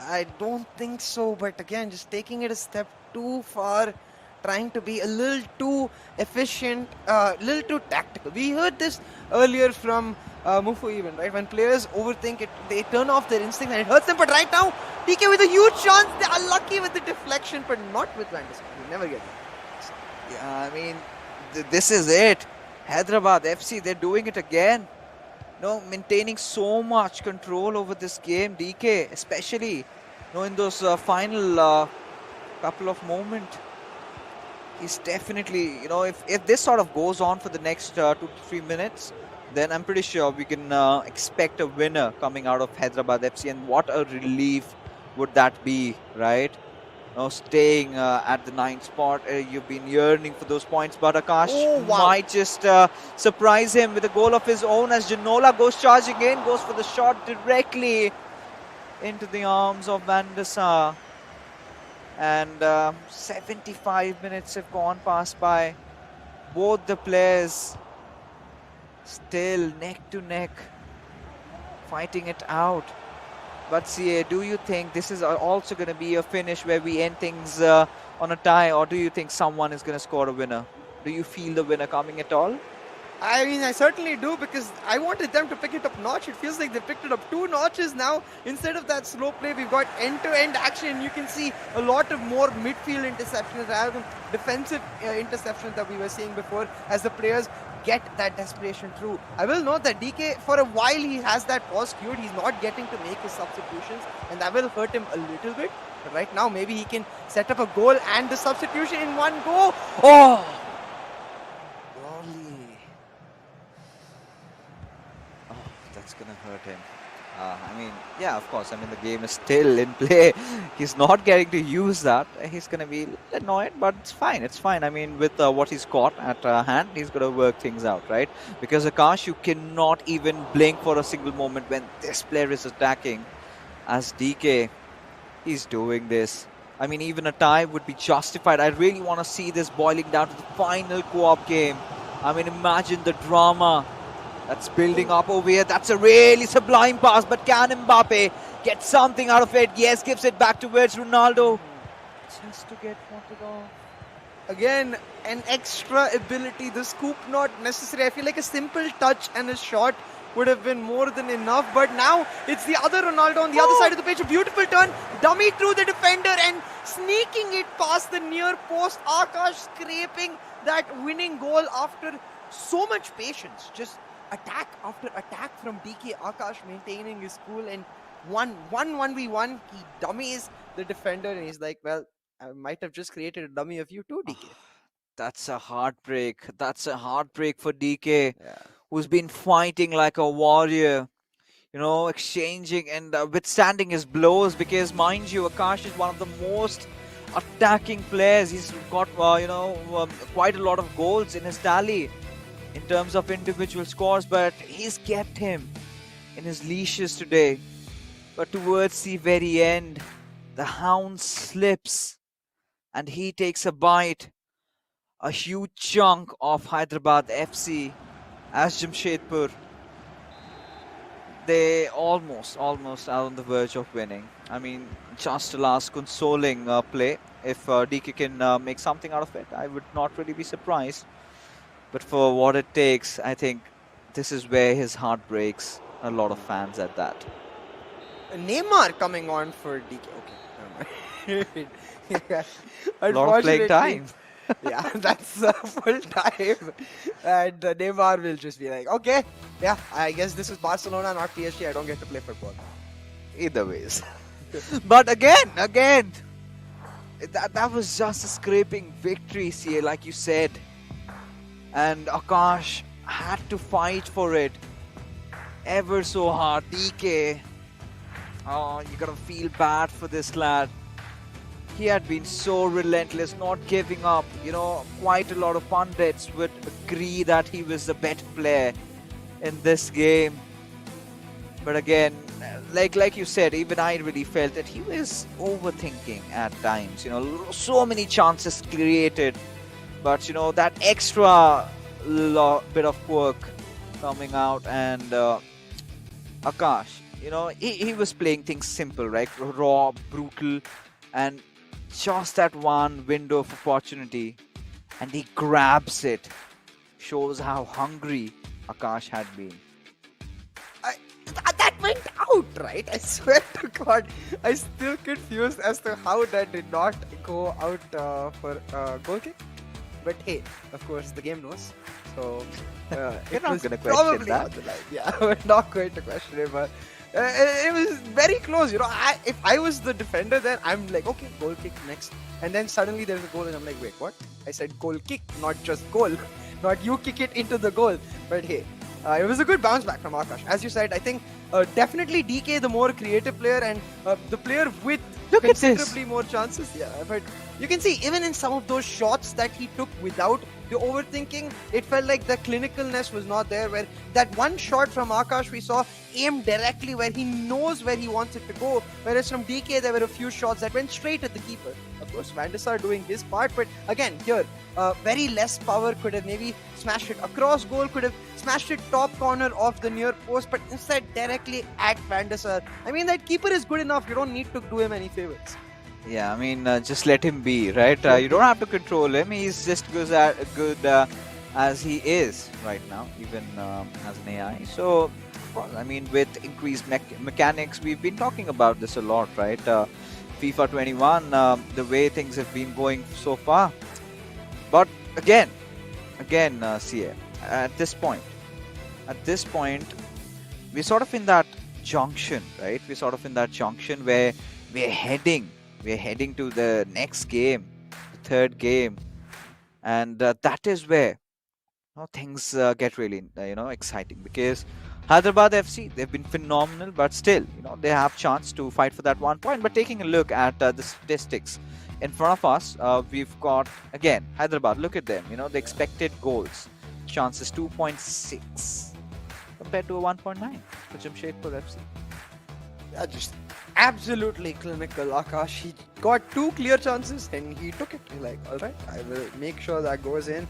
I don't think so, but again, just taking it a step too far, trying to be a little too efficient, a little too tactical. We heard this earlier from Mufu even, right? When players overthink it, they turn off their instinct and it hurts them. But right now, DK with a huge chance, they are lucky with the deflection, but not with Landis. We never get that. Yeah, I mean, this is it. Hyderabad FC, they're doing it again. Maintaining so much control over this game. DK, especially, in those final couple of moments, he's definitely, if this sort of goes on for the next 2 to 3 minutes, then I'm pretty sure we can expect a winner coming out of Hyderabad FC. And what a relief would that be, right? staying at the ninth spot. You've been yearning for those points, but Akash Oh, wow. might just surprise him with a goal of his own as Janola goes charging in, goes for the shot directly into the arms of Van der Sar. And 75 minutes have gone past by. Both the players still neck to neck, fighting it out. But CA, do you think this is also going to be a finish where we end things on a tie, or do you think someone is going to score a winner? Do you feel the winner coming at all? I mean, I certainly do, because I wanted them to pick it up notch. It feels like they picked it up 2 notches now. Instead of that slow play, we've got end-to-end action. You can see a lot of more midfield interceptions rather than defensive interceptions that we were seeing before, as the players get that desperation through. I will note that DK, for a while, he has that pause cued. He's not getting to make his substitutions, and that will hurt him a little bit. But right now, maybe he can set up a goal and the substitution in one go. Oh! That's gonna hurt him. I mean, yeah, of course. I mean, the game is still in play. He's not getting to use that. He's gonna be annoyed, but it's fine. It's fine. I mean, with what he's got at hand, he's gonna work things out, right? Because Akash, you cannot even blink for a single moment when this player is attacking. As DK, he's doing this. I mean, even a tie would be justified. I really want to see this boiling down to the final co-op game. I mean, imagine the drama that's building up over here. That's a really sublime pass, but can Mbappe get something out of it? Yes, gives it back towards Ronaldo. Just to get wanted off. Again, an extra ability. The scoop not necessary. I feel like a simple touch and a shot would have been more than enough. But now it's the other Ronaldo on the other side of the pitch. A beautiful turn. Dummy through the defender and sneaking it past the near post. Akash scraping that winning goal after so much patience. Just attack after attack from DK. Akash maintaining his cool, and 1v1 he dummies the defender, and he's like, well, I might have just created a dummy of you too, DK. That's a heartbreak. That's a heartbreak for DK, Yeah. who's been fighting like a warrior, you know, exchanging and withstanding his blows, because mind you, Akash is one of the most attacking players. He's got quite a lot of goals in his tally in terms of individual scores, but he's kept him in his leashes today. But towards the very end, the hound slips and he takes a bite, a huge chunk of Hyderabad FC as Jamshedpur. They almost are on the verge of winning. I mean, just a last consoling play. If DK can make something out of it, I would not really be surprised. But for what it takes, I think this is where his heart breaks. A lot of fans at that. Neymar coming on for DK. Okay, never mind. Yeah. A lot of playing time. Yeah, that's full time. And Neymar will just be like, okay, yeah, I guess this is Barcelona, not PSG. I don't get to play football. Either ways. But again, that was just a scraping victory, CA, like you said. And Akash had to fight for it ever so hard. DK, oh, you gotta feel bad for this lad. He had been so relentless, not giving up. You know, quite a lot of pundits would agree that he was the better player in this game. But again, like you said, even I really felt that he was overthinking at times. You know, so many chances created. But, you know, that extra bit of quirk coming out, and Akash, you know, he was playing things simple, right? Raw, brutal, and just that one window of opportunity, and he grabs it. Shows how hungry Akash had been. That went out, right? I swear to God, I'm still confused as to how that did not go out for goal kick. But hey, of course, the game knows. So it not was gonna question probably that. on the line. Yeah, we're not going to question it, but it was very close. You know, if I was the defender, then I'm like, okay, goal kick next. And then suddenly there's a goal, and I'm like, wait, what? I said goal kick, not just goal. Not you kick it into the goal. But hey, it was a good bounce back from Akash. As you said, I think definitely DK, the more creative player, and the player with Look at this. considerably more chances. Yeah, but you can see even in some of those shots that he took without the overthinking, it felt like the clinicalness was not there. Where that one shot from Akash we saw aimed directly where he knows where he wants it to go, whereas from DK there were a few shots that went straight at the keeper. Of course, Van der Sar doing his part, but again here, very less power, could have maybe smashed it across goal, could have smashed it top corner of the near post, but instead directly at Van der Sar. I mean, that keeper is good enough. You don't need to do him any favors. Yeah, I mean, just let him be, right? You don't have to control him. He's just good as he is right now, even as an AI. So, of course, I mean, with increased mechanics, we've been talking about this a lot, right? FIFA 21, the way things have been going so far. But again, CA, at this point, we're sort of in that junction, right? We're sort of in that junction where we're heading to the next game, the third game, and that is where things get really exciting, because Hyderabad FC, they've been phenomenal, but still they have chance to fight for that 1 point. But taking a look at the statistics in front of us, we've got again Hyderabad. Look at them, the expected goals chances 2.6 compared to a 1.9 for Jamshedpur FC. Yeah, just absolutely clinical. Akash, he got 2 clear chances and he took it. He's like, all right, I will make sure that goes in.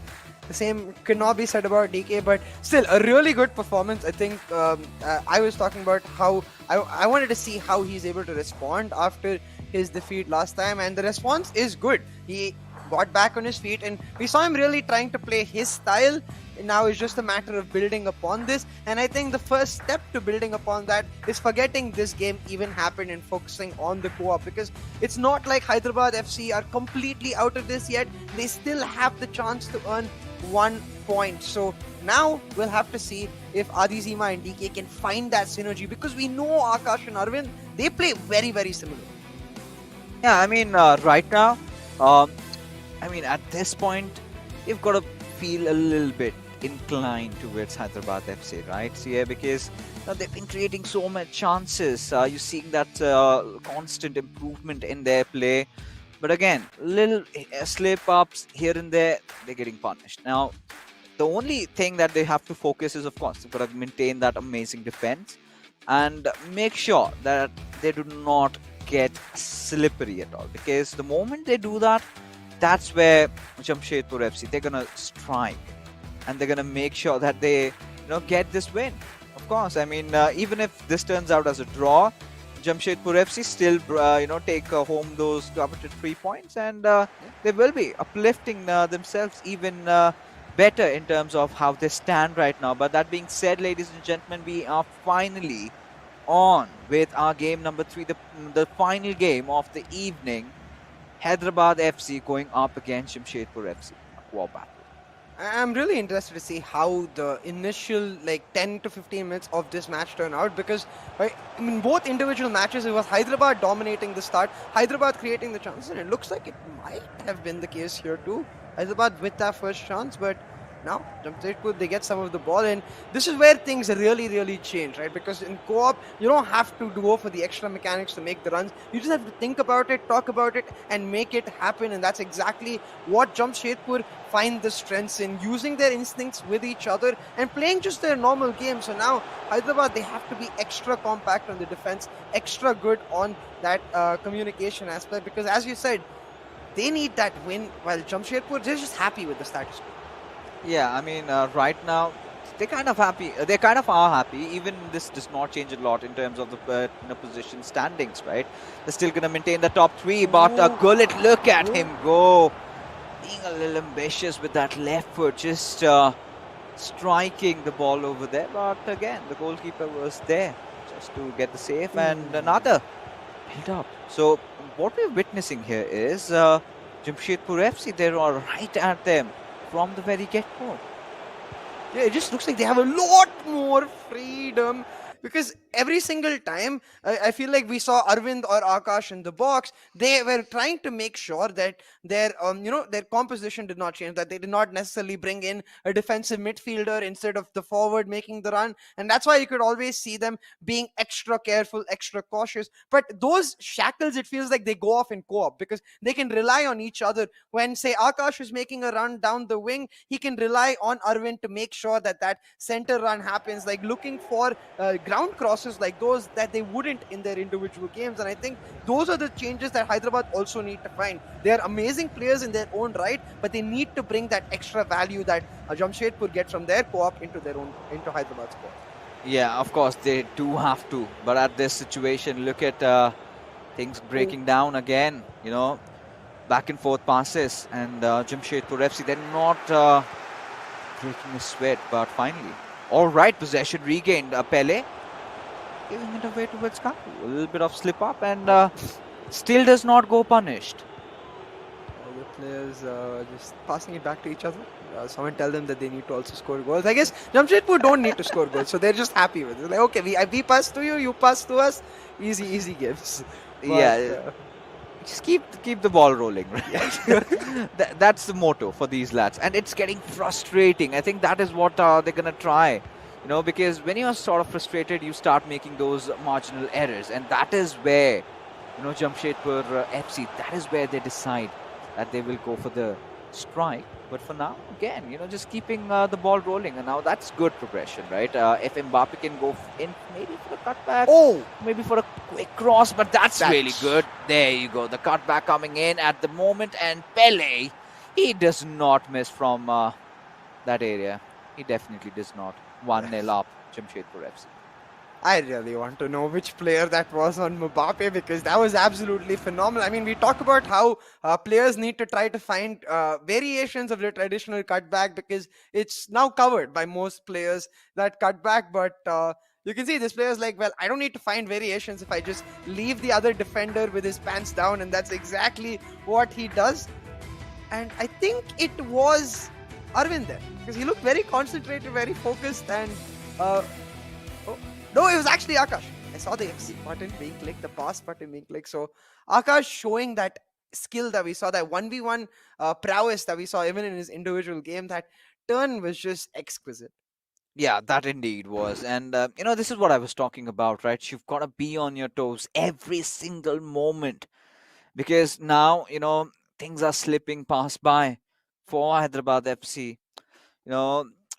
The same could not be said about DK, but still a really good performance. I think I was talking about how I wanted to see how he's able to respond after his defeat last time, and the response is good. He got back on his feet and we saw him really trying to play his style. Now it's just a matter of building upon this, and I think the first step to building upon that is forgetting this game even happened and focusing on the co-op, because it's not like Hyderabad FC are completely out of this yet. They still have the chance to earn 1 point. So now we'll have to see if Adizima and DK can find that synergy, because we know Akash and Arvind, they play very, very similar. Yeah, I mean, right now, at this point, you've got to feel a little bit inclined towards Hyderabad FC, right? So, yeah, because they've been creating so many chances. You're seeing that constant improvement in their play. But again, little slip-ups here and there, they're getting punished. Now, the only thing that they have to focus is, of course, they've got to maintain that amazing defense and make sure that they do not get slippery at all. Because the moment they do that, that's where Jamshedpur FC, they're going to strike. And they're going to make sure that they get this win. Of course, I mean, even if this turns out as a draw, Jamshedpur FC still take home those coveted 3 points, and they will be uplifting themselves even better in terms of how they stand right now. But that being said, ladies and gentlemen, we are finally on with our game number 3, the final game of the evening. Hyderabad FC going up against Jamshedpur FC. A war battle. I'm really interested to see how the initial 10 to 15 minutes of this match turn out, because in both individual matches it was Hyderabad dominating the start, Hyderabad creating the chances, and it looks like it might have been the case here too. Hyderabad with that first chance, but now Jamshedpur, they get some of the ball, and this is where things really, really change, right? Because in co-op, you don't have to go for the extra mechanics to make the runs. You just have to think about it, talk about it, and make it happen. And that's exactly what Jamshedpur find the strengths in, using their instincts with each other and playing just their normal game. So now Hyderabad, they have to be extra compact on the defense, extra good on that communication aspect, because as you said, they need that win, while Jamshedpur, they're just happy with the status quo. Yeah, I mean, right now, they're kind of happy. They kind of are happy. Even this does not change a lot in terms of the position standings, right? They're still going to maintain the top 3, but Gullit, look at him go. Being a little ambitious with that left foot, just striking the ball over there. But again, the goalkeeper was there just to get the save, and another build up. So what we're witnessing here is Jamshedpur FC, they're all right at them from the very get-go. Yeah, it just looks like they have a lot more freedom, because every single time I feel like we saw Arvind or Akash in the box, they were trying to make sure that their their composition did not change, that they did not necessarily bring in a defensive midfielder instead of the forward making the run. And that's why you could always see them being extra careful, extra cautious. But those shackles, it feels like they go off in co-op because they can rely on each other. When, say, Akash is making a run down the wing, he can rely on Arvind to make sure that that center run happens, like looking for ground crosses like those that they wouldn't in their individual games. And I think those are the changes that Hyderabad also need to find. They are amazing players in their own right, but they need to bring that extra value that Jamshedpur gets from their co-op into Hyderabad's co-op. Yeah, of course they do have to. But at this situation, look at things breaking down again. Back and forth passes, and Jamshedpur FC, they're not breaking a sweat. But finally, all right, possession regained. Pele giving it away towards Kaku. A little bit of slip up, and still does not go punished. All the players just passing it back to each other. Someone tell them that they need to also score goals. I guess Jamshedpur don't need to score goals, so they're just happy with it. Like, okay, we pass to you, you pass to us. Easy gives. But, yeah. Just keep the ball rolling, right? That's the motto for these lads, and it's getting frustrating. I think that is what they're gonna try, because when you are sort of frustrated, you start making those marginal errors, and that is where, Jamshedpur FC, that is where they decide that they will go for the strike. But for now, again, just keeping the ball rolling, and now that's good progression, right? If Mbappe can go in, maybe for the cutback, maybe for a quick cross, but that's really good. There you go, the cutback coming in at the moment, and Pele, he does not miss from that area. He definitely does not. 1-0 up, Jamshedpur FC. I really want to know which player that was on Mbappe, because that was absolutely phenomenal. I mean, we talk about how players need to try to find variations of the traditional cutback because it's now covered by most players, that cutback. But you can see this player is like, well, I don't need to find variations if I just leave the other defender with his pants down. And that's exactly what he does. And I think it was Arvind there, because he looked very concentrated, very focused, and no, it was actually Akash. I saw the FC button being clicked, the pass button being clicked. So Akash showing that skill that we saw, that 1v1 prowess that we saw even in his individual game. That turn was just exquisite. Yeah, that indeed was. And, this is what I was talking about, right? You've got to be on your toes every single moment, because now, things are slipping past by for Hyderabad FC.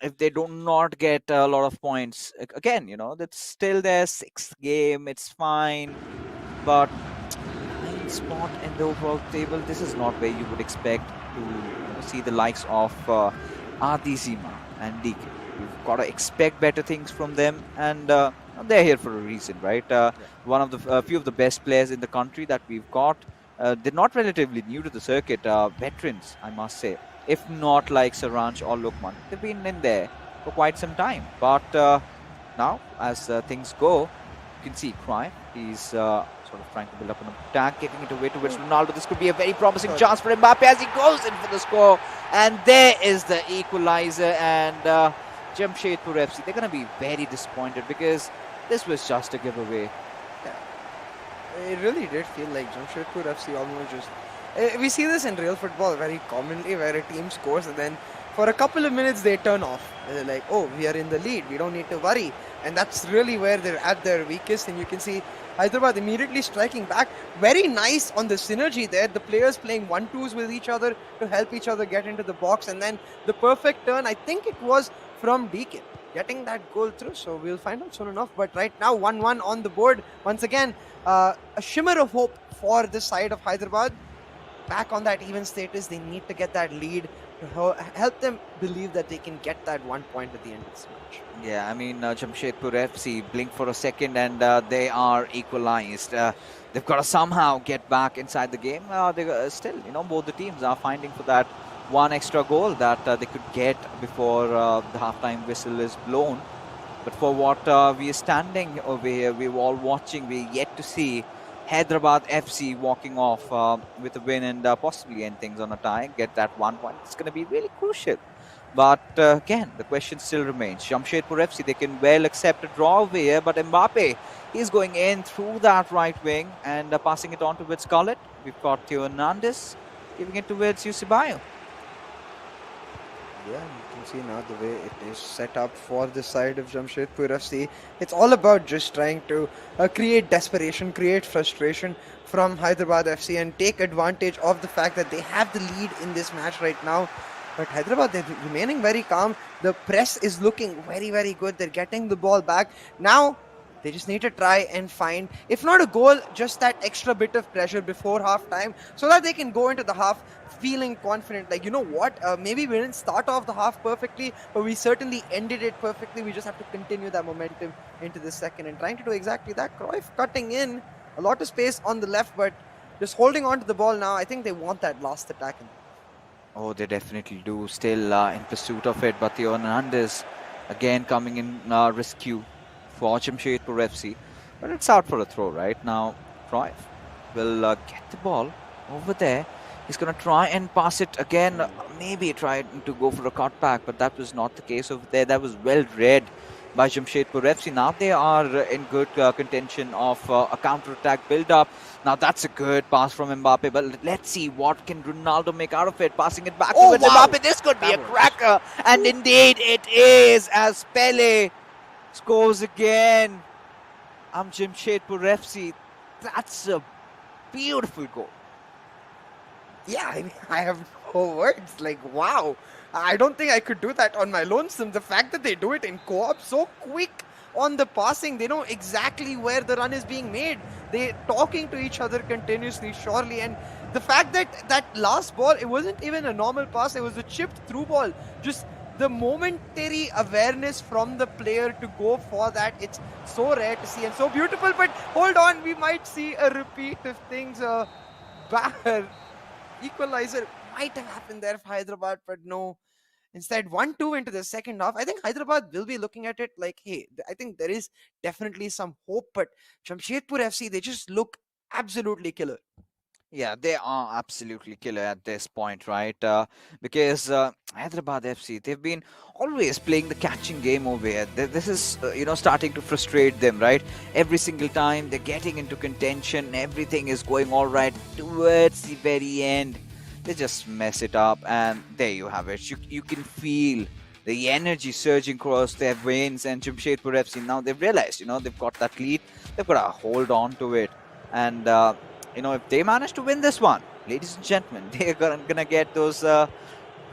If they do not get a lot of points, again, that's still their 6th game. It's fine. But 9th spot in the overall table, this is not where you would expect to see the likes of Adi Zima and DK. You've got to expect better things from them. And they're here for a reason, right? One of the few of the best players in the country that we've got. They're not relatively new to the circuit. Veterans, I must say. If not like Saransh or Lukman, they've been in there for quite some time. But now, as things go, you can see Crime. He's sort of trying to build up an attack, giving it away towards Ronaldo. This could be a very promising chance for Mbappe as he goes in for the score. And there is the equalizer. And Jamshedpur FC, they're going to be very disappointed because this was just a giveaway. Yeah. It really did feel like Jamshedpur FC almost just... We see this in real football very commonly, where a team scores and then for a couple of minutes they turn off. They're like, oh, we are in the lead, we don't need to worry. And that's really where they're at their weakest. And you can see Hyderabad immediately striking back. Very nice on the synergy there. The players playing 1-2s with each other to help each other get into the box. And then the perfect turn, I think it was from DK, getting that goal through. So we'll find out soon enough. But right now, 1-1 on the board. Once again, a shimmer of hope for this side of Hyderabad. Back on that even status, they need to get that lead to help them believe that they can get that 1 point at the end of this match. Yeah, I mean, Jamshedpur FC blink for a second and they are equalized. They've got to somehow get back inside the game. They still, both the teams are finding for that one extra goal that they could get before the halftime whistle is blown. But for what we are standing over here, we're all watching, we're yet to see Hyderabad FC walking off with a win and possibly end things on a tie, get that 1 point. It's going to be really crucial. But again, the question still remains. Jamshedpur FC, they can well accept a draw over here, but Mbappe, he's going in through that right wing and passing it on towards Scarlett. We've got Theo Hernandez giving it towards Yusubayo. Yeah, you can see now the way it is set up for the side of Jamshedpur FC. It's all about just trying to create desperation, create frustration from Hyderabad FC and take advantage of the fact that they have the lead in this match right now. But Hyderabad, they're remaining very calm. The press is looking very, very good. They're getting the ball back. Now, they just need to try and find, if not a goal, just that extra bit of pressure before half time so that they can go into the half feeling confident. Like, you know what? Maybe we didn't start off the half perfectly, but we certainly ended it perfectly. We just have to continue that momentum into the second and trying to do exactly that. Cruyff cutting in, a lot of space on the left, but just holding on to the ball now. I think they want that last attack. Oh, they definitely do. Still in pursuit of it, but Theo Hernandez again coming in rescue for Jamshedpur FC. But it's out for a throw right now. Cruyff will get the ball over there. He's going to try and pass it again. Maybe try to go for a cutback, but that was not the case over there. That was well read by Jamshedpur FC. Now they are in good contention of a counter-attack build-up. Now that's a good pass from Mbappe, but let's see what can Ronaldo make out of it. Passing it back towards Mbappe. This could be a cracker. And indeed it is, as Pele scores again. Jamshedpur FC. That's a beautiful goal. Yeah, I mean, I have no words. Like, wow. I don't think I could do that on my lonesome. The fact that they do it in co-op so quick on the passing, they know exactly where the run is being made. They're talking to each other continuously, surely. And the fact that that last ball, it wasn't even a normal pass. It was a chipped through ball. Just the momentary awareness from the player to go for that, it's so rare to see and so beautiful. But hold on, we might see a repeat if things are bad. Equalizer might have happened there for Hyderabad, but no. Instead, 1-2 into the second half. I think Hyderabad will be looking at it like, hey, I think there is definitely some hope, but Jamshedpur FC, they just look absolutely killer. Yeah, they are absolutely killer at this point, right? Because Hyderabad FC, they've been always playing the catching game over here. This is, starting to frustrate them, right? Every single time they're getting into contention, everything is going all right towards the very end. They just mess it up, and there you have it. You can feel the energy surging across their veins, and Jamshedpur FC, now they've realized, they've got that lead. They've got to hold on to it. And, if they manage to win this one, ladies and gentlemen, they're gonna get those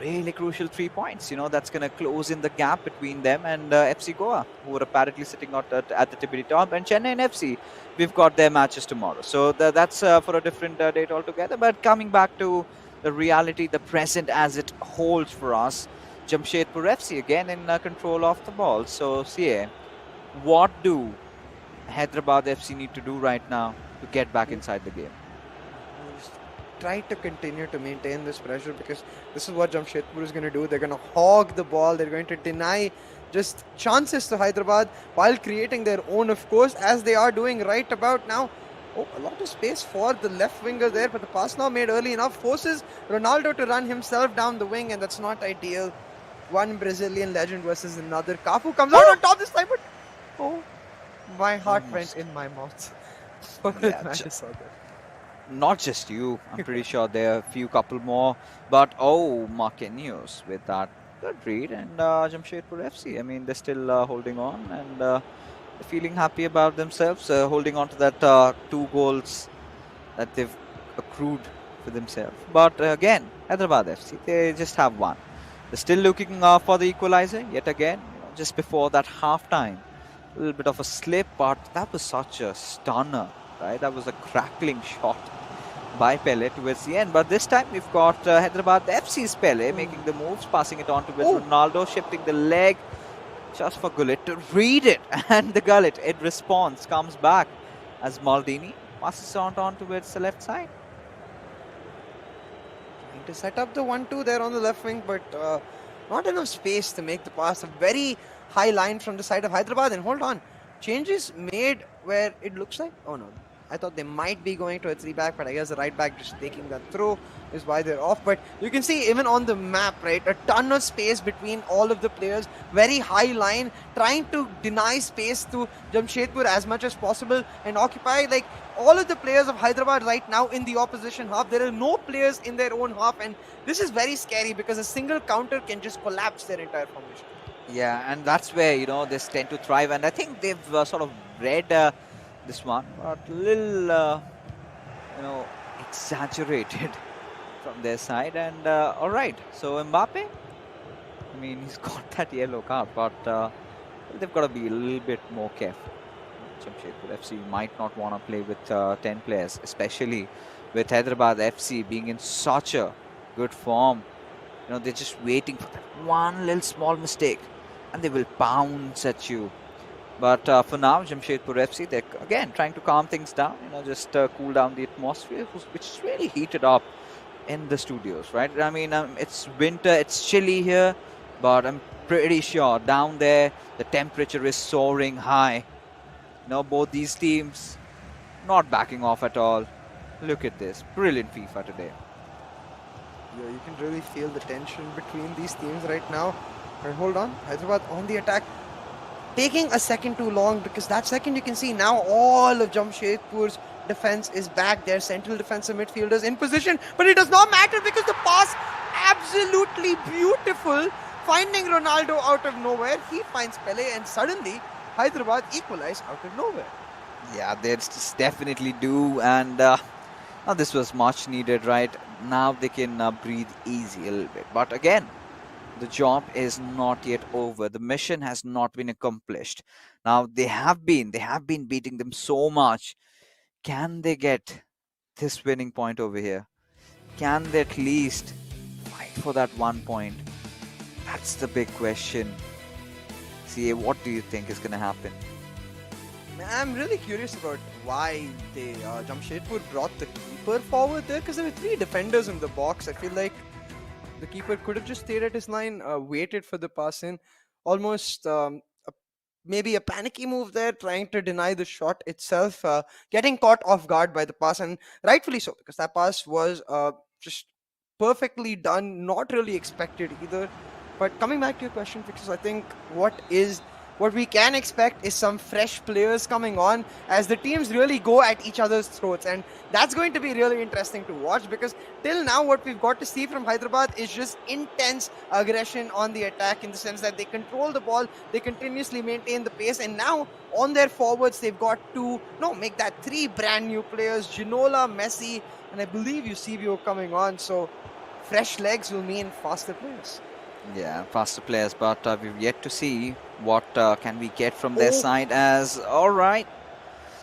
really crucial 3 points. That's gonna close in the gap between them and FC Goa, who are apparently sitting at the tippity top. And Chennai and FC, we've got their matches tomorrow. So that's for a different date altogether. But coming back to the reality, the present as it holds for us, Jamshedpur FC again in control of the ball. So, CA, what do Hyderabad FC need to do right now to get back inside the game? Just try to continue to maintain this pressure, because this is what Jamshedpur is going to do. They're going to hog the ball. They're going to deny just chances to Hyderabad while creating their own, of course, as they are doing right about now. Oh, a lot of space for the left winger there, but the pass now made early enough forces Ronaldo to run himself down the wing, and that's not ideal. One Brazilian legend versus another. Cafu comes out on top this time, but oh, my heart went in my mouth. Not just you. I'm pretty sure there are a few couple more. But, Marquinhos with that good read. And Jamshedpur FC, I mean, they're still holding on and feeling happy about themselves, holding on to that 2 goals that they've accrued for themselves. But again, Hyderabad FC, they just have one. They're still looking for the equalizer yet again, just before that half-time. A little bit of a slip, but that was such a stunner, right? That was a crackling shot by Pele towards the end. But this time we've got Hyderabad FC's Pele making the moves, passing it on to Ronaldo, shifting the leg just for Gullit to read it. And the Gullit, in response, comes back as Maldini passes on towards the left side. Trying to set up the 1-2 there on the left wing, but not enough space to make the pass. A very high line from the side of Hyderabad. And hold on, changes made where it looks like, oh no, I thought they might be going to a 3-back, but I guess the right back just taking that throw is why they're off. But you can see even on the map, right, a ton of space between all of the players, very high line, trying to deny space to Jamshedpur as much as possible and occupy like all of the players of Hyderabad right now in the opposition half. There are no players in their own half, and this is very scary because a single counter can just collapse their entire formation. Yeah, and that's where, this tend to thrive. And I think they've sort of read this one, but a little, exaggerated from their side. And all right, so Mbappe, I mean, he's got that yellow card, but they've got to be a little bit more careful. Jamshedpur FC might not want to play with 10 players, especially with Hyderabad FC being in such a good form. They're just waiting for that one little small mistake and they will pounce at you. But for now, Jamshedpur FC, they're again trying to calm things down, just cool down the atmosphere, which is really heated up in the studios, right? I mean, it's winter, it's chilly here, but I'm pretty sure down there, the temperature is soaring high. Both these teams not backing off at all. Look at this. Brilliant FIFA today. Yeah, you can really feel the tension between these teams right now. And hold on, Hyderabad on the attack. Taking a second too long because that second you can see now all of Jamshedpur's defense is back. Their central defensive midfielders in position, but it does not matter because the pass absolutely beautiful. Finding Ronaldo out of nowhere, he finds Pele and suddenly Hyderabad equalize out of nowhere. Yeah, they just definitely do, and now this was much needed, right? Now they can breathe easy a little bit. But again, the job is not yet over. The mission has not been accomplished. Now they have been beating them so much. Can they get this winning point over here? Can they at least fight for that 1 point? That's the big question. CA, what do you think is going to happen? I'm really curious about why they Jamshedpur brought the keeper forward there because there were 3 defenders in the box. I feel like the keeper could have just stayed at his line, waited for the pass in, almost maybe a panicky move there, trying to deny the shot itself, getting caught off guard by the pass, and rightfully so because that pass was just perfectly done, not really expected either. But coming back to your question, because I think what we can expect is some fresh players coming on as the teams really go at each other's throats, and that's going to be really interesting to watch because till now what we've got to see from Hyderabad is just intense aggression on the attack in the sense that they control the ball, they continuously maintain the pace, and now on their forwards they've got to make that 3 brand new players, Ginola, Messi, and I believe Eusebio coming on, so fresh legs will mean faster players. Yeah, faster players, but we've yet to see what can we get from their side as, all right,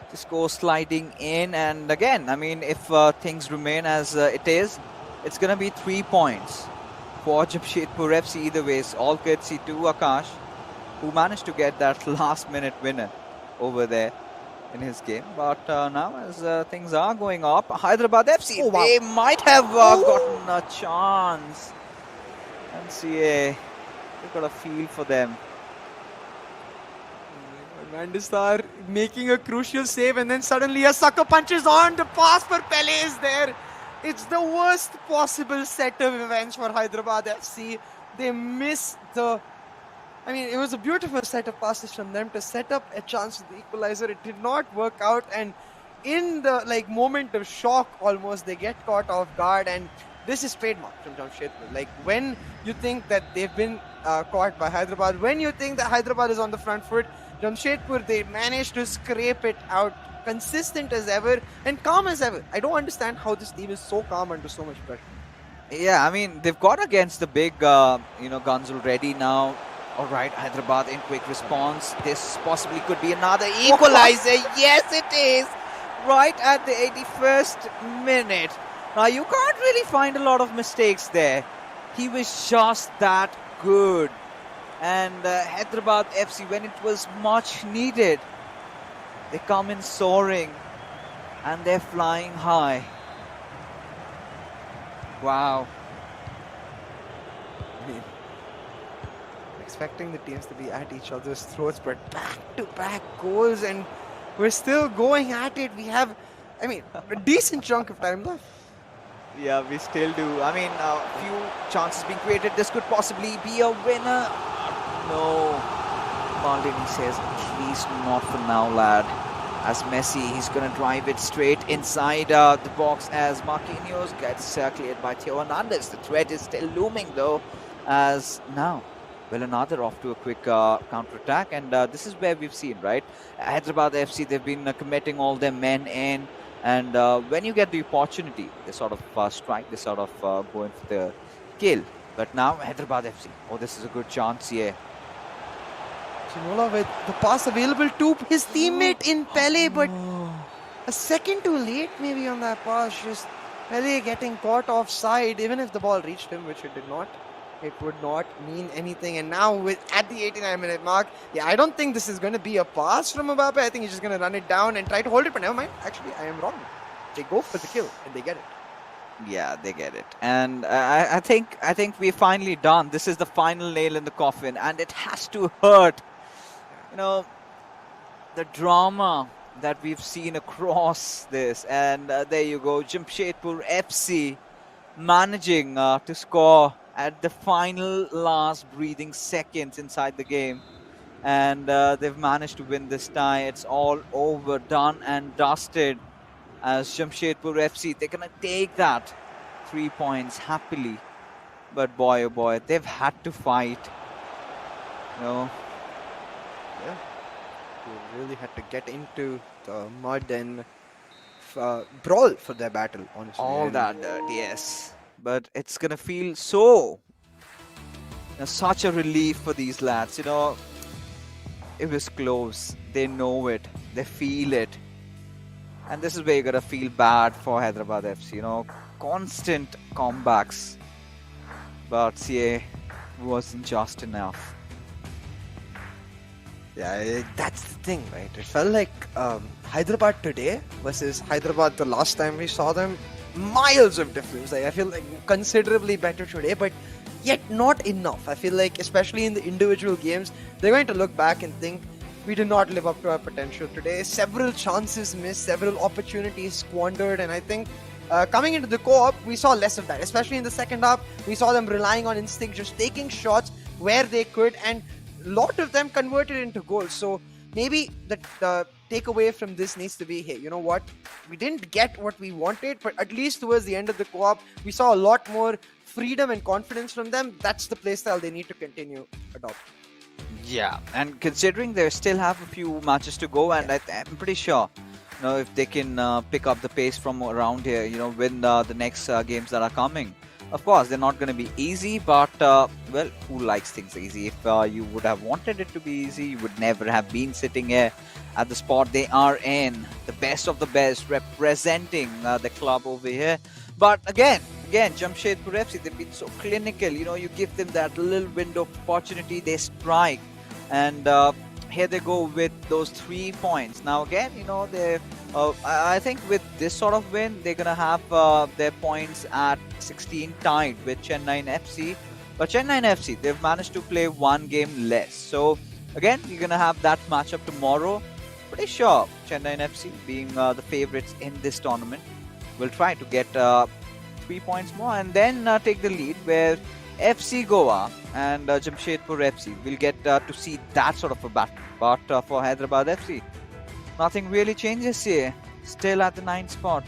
this goes sliding in. And again, I mean, if things remain as it is, it's going to be 3 points for Jamshedpur FC either ways. All courtesy to Akash, who managed to get that last-minute winner over there in his game. But now as things are going up, Hyderabad FC, they might have gotten a chance. And CA, they've got a feel for them. Mandisar making a crucial save and then suddenly a sucker punch is on. The pass for Pele is there. It's the worst possible set of events for Hyderabad FC. They miss the... I mean, it was a beautiful set of passes from them to set up a chance for the equalizer. It did not work out, and in the moment of shock almost, they get caught off guard, and this is trademark from Jamshedpur. When you think that they've been caught by Hyderabad, when you think that Hyderabad is on the front foot, Jamshedpur, they managed to scrape it out, consistent as ever and calm as ever. I don't understand how this team is so calm under so much pressure. Yeah, I mean, they've gone against the big, guns already now. All right, Hyderabad in quick response. This possibly could be another equalizer. Yes, it is. Right at the 81st minute. Now, you can't really find a lot of mistakes there. He was just that good. And Hyderabad FC, when it was much needed, they come in soaring and they're flying high. Wow. I mean, expecting the teams to be at each other's throats, but back-to-back goals, and we're still going at it. We have I mean, a decent chunk of time left. Yeah, we still do. I mean, a few chances being created. This could possibly be a winner. No. Maldini says, at least not for now, lad. As Messi, he's going to drive it straight inside the box as Marquinhos gets cleared by Theo Hernandez. The threat is still looming, though, as now another off to a quick counter-attack. And this is where we've seen, right? Hyderabad FC, they've been committing all their men in. And when you get the opportunity, they sort of strike, they sort of go in for the kill. But now Hyderabad FC, oh, this is a good chance here. Chinola with the pass available to his teammate in Pele, but a second too late maybe on that pass. Just Pele getting caught offside. Even if the ball reached him, which it did not, it would not mean anything. And now at the 89-minute mark, yeah, I don't think this is going to be a pass from Mbappe. I think he's just going to run it down and try to hold it, but never mind. Actually, I am wrong. They go for the kill and they get it. Yeah, they get it. And I think we're finally done. This is the final nail in the coffin, and it has to hurt. You know, the drama that we've seen across this. And there you go, Jamshedpur FC managing to score at the final last breathing seconds inside the game. And they've managed to win this tie. It's all over, done and dusted. As Jamshedpur FC, they're going to take that 3 points happily. But boy, oh boy, they've had to fight. You know. Yeah. They really had to get into the mud and brawl for their battle, honestly. All that dirt, yes. But it's going to feel so, such a relief for these lads. You know, it was close. They know it. They feel it. And this is where you're going to feel bad for Hyderabad FC. You know, constant comebacks. But CA wasn't just enough. Yeah, that's the thing, right? It felt like Hyderabad today versus Hyderabad the last time we saw them, miles of difference. Like, I feel like considerably better today, but yet not enough. I feel like, especially in the individual games, they're going to look back and think, we did not live up to our potential today. Several chances missed, several opportunities squandered, and I think coming into the co-op, we saw less of that. Especially in the second half, we saw them relying on instinct, just taking shots where they could, and a lot of them converted into goals. So maybe the takeaway from this needs to be, hey, you know what? We didn't get what we wanted, but at least towards the end of the co-op, we saw a lot more freedom and confidence from them. That's the playstyle they need to continue adopting. Yeah, and considering they still have a few matches to go, and I'm pretty sure, you know, if they can pick up the pace from around here, you know, win the next games that are coming. Of course, they're not going to be easy, but, well, who likes things easy? If you would have wanted it to be easy, you would never have been sitting here at the spot they are in. The best of the best, representing the club over here. But again, Jamshedpur FC, they've been so clinical. You know, you give them that little window of opportunity, they strike. And here they go with those 3 points. Now again, you know, they I think with this sort of win, they're going to have their points at 16 tied with Chennai FC. But Chennai FC, they've managed to play one game less. So again, you're going to have that matchup tomorrow. Pretty sure Chennai FC, being the favorites in this tournament, will try to get 3 points more and then take the lead, where FC Goa and Jamshedpur FC will get to see that sort of a battle. But for Hyderabad FC, nothing really changes here. Still at the 9th spot.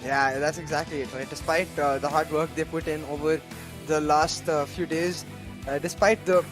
Yeah, that's exactly it, right? Despite the hard work they put in over the last few days, despite the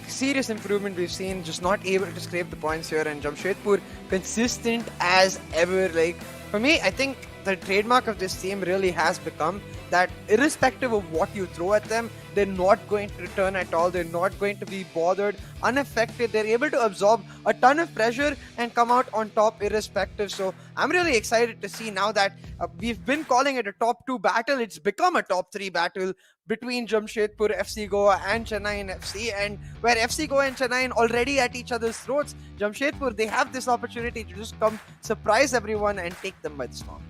serious improvement we've seen, just not able to scrape the points here, and Jamshedpur consistent as ever. Like, for me, I think the trademark of this team really has become that irrespective of what you throw at them, they're not going to return at all. They're not going to be bothered, unaffected. They're able to absorb a ton of pressure and come out on top irrespective. So I'm really excited to see now that we've been calling it a top 2 battle. It's become a top 3 battle between Jamshedpur, FC Goa and Chennai FC, and where FC Goa and Chennai already at each other's throats, Jamshedpur, they have this opportunity to just come surprise everyone and take them by the storm.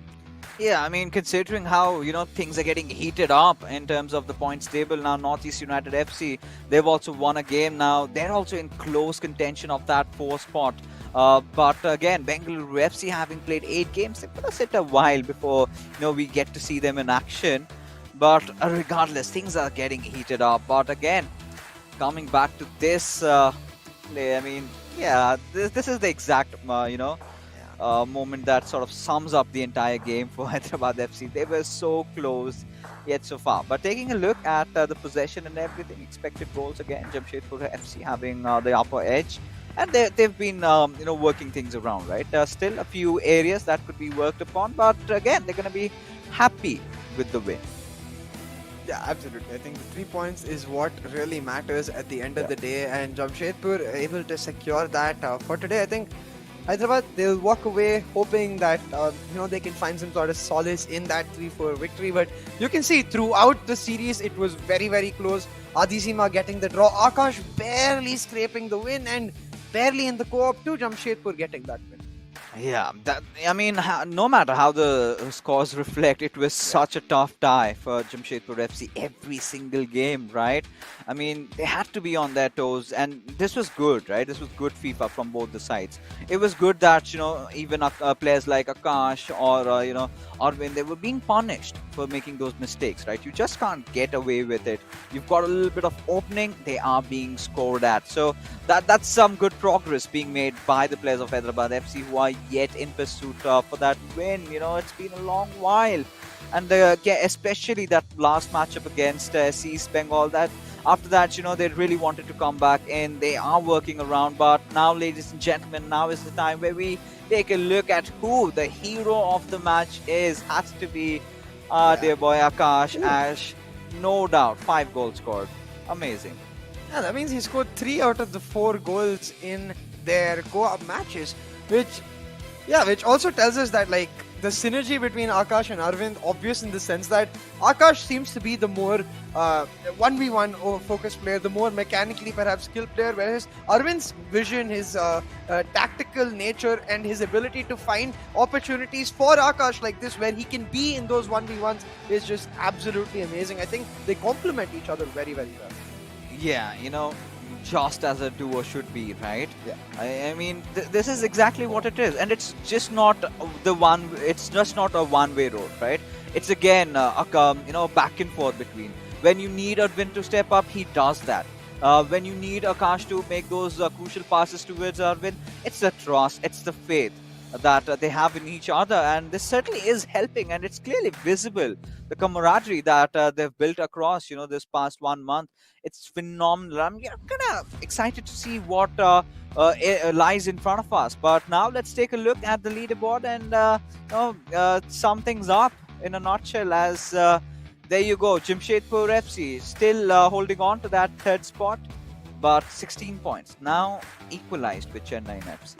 Yeah, I mean, considering how things are getting heated up in terms of the points table now, Northeast United FC, they've also won a game now. They're also in close contention of that fourth spot. But again, Bengaluru FC having played 8 games, they're gonna sit a while before we get to see them in action. But regardless, things are getting heated up. But again, coming back to this play, I mean, yeah, this is the exact moment that sort of sums up the entire game for Hyderabad FC. They were so close yet so far. But taking a look at the possession and everything, expected goals again, Jamshedpur FC having the upper edge. And they've been, working things around, right? Still a few areas that could be worked upon, but again, they're going to be happy with the win. Yeah, absolutely. I think the 3 points is what really matters at the end of the day, and Jamshedpur able to secure that for today. I think Hyderabad, they'll walk away hoping that they can find some sort of solace in that 3-4 victory. But you can see throughout the series it was very, very close. Adizima getting the draw, Akash barely scraping the win, and barely in the co-op too, Jamshedpur getting that win. Yeah, I mean, no matter how the scores reflect, it was such a tough tie for Jamshedpur FC every single game, right? I mean, they had to be on their toes, and this was good, right? This was good FIFA from both the sides. It was good that even players like Akash or Arvind, they were being punished for making those mistakes, right? You just can't get away with it. You've got a little bit of opening, they are being scored at. So that's some good progress being made by the players of Hyderabad FC who are yet in pursuit for that win. It's been a long while, and especially that last matchup against East Bengal. That after that, they really wanted to come back in. They are working around, but now, ladies and gentlemen, now is the time where we take a look at who the hero of the match is. Has to be dear boy Akash Ash, no doubt. 5 goals scored, amazing. Yeah, that means he scored 3 out of the 4 goals in their co-op matches, which also tells us that the synergy between Akash and Arvind obvious in the sense that Akash seems to be the more 1v1 focused player, the more mechanically perhaps skilled player, whereas Arvind's vision, his tactical nature and his ability to find opportunities for Akash like this where he can be in those 1v1s is just absolutely amazing. I think they complement each other very, very well. Yeah, just as a duo should be, right? Yeah. I mean, this is exactly what it is, and it's just not It's just not a one-way road, right? It's again back and forth between. When you need Arvind to step up, he does that. When you need Akash to make those crucial passes towards Arvind, it's the trust, it's the faith that they have in each other, and this certainly is helping, and it's clearly visible. The camaraderie that they've built across this past 1 month, it's phenomenal. I'm kind of excited to see what lies in front of us. But now let's take a look at the leaderboard and sum things up in a nutshell. As there you go, Jamshedpur FC still holding on to that third spot, but 16 points now, equalized with Chennai FC.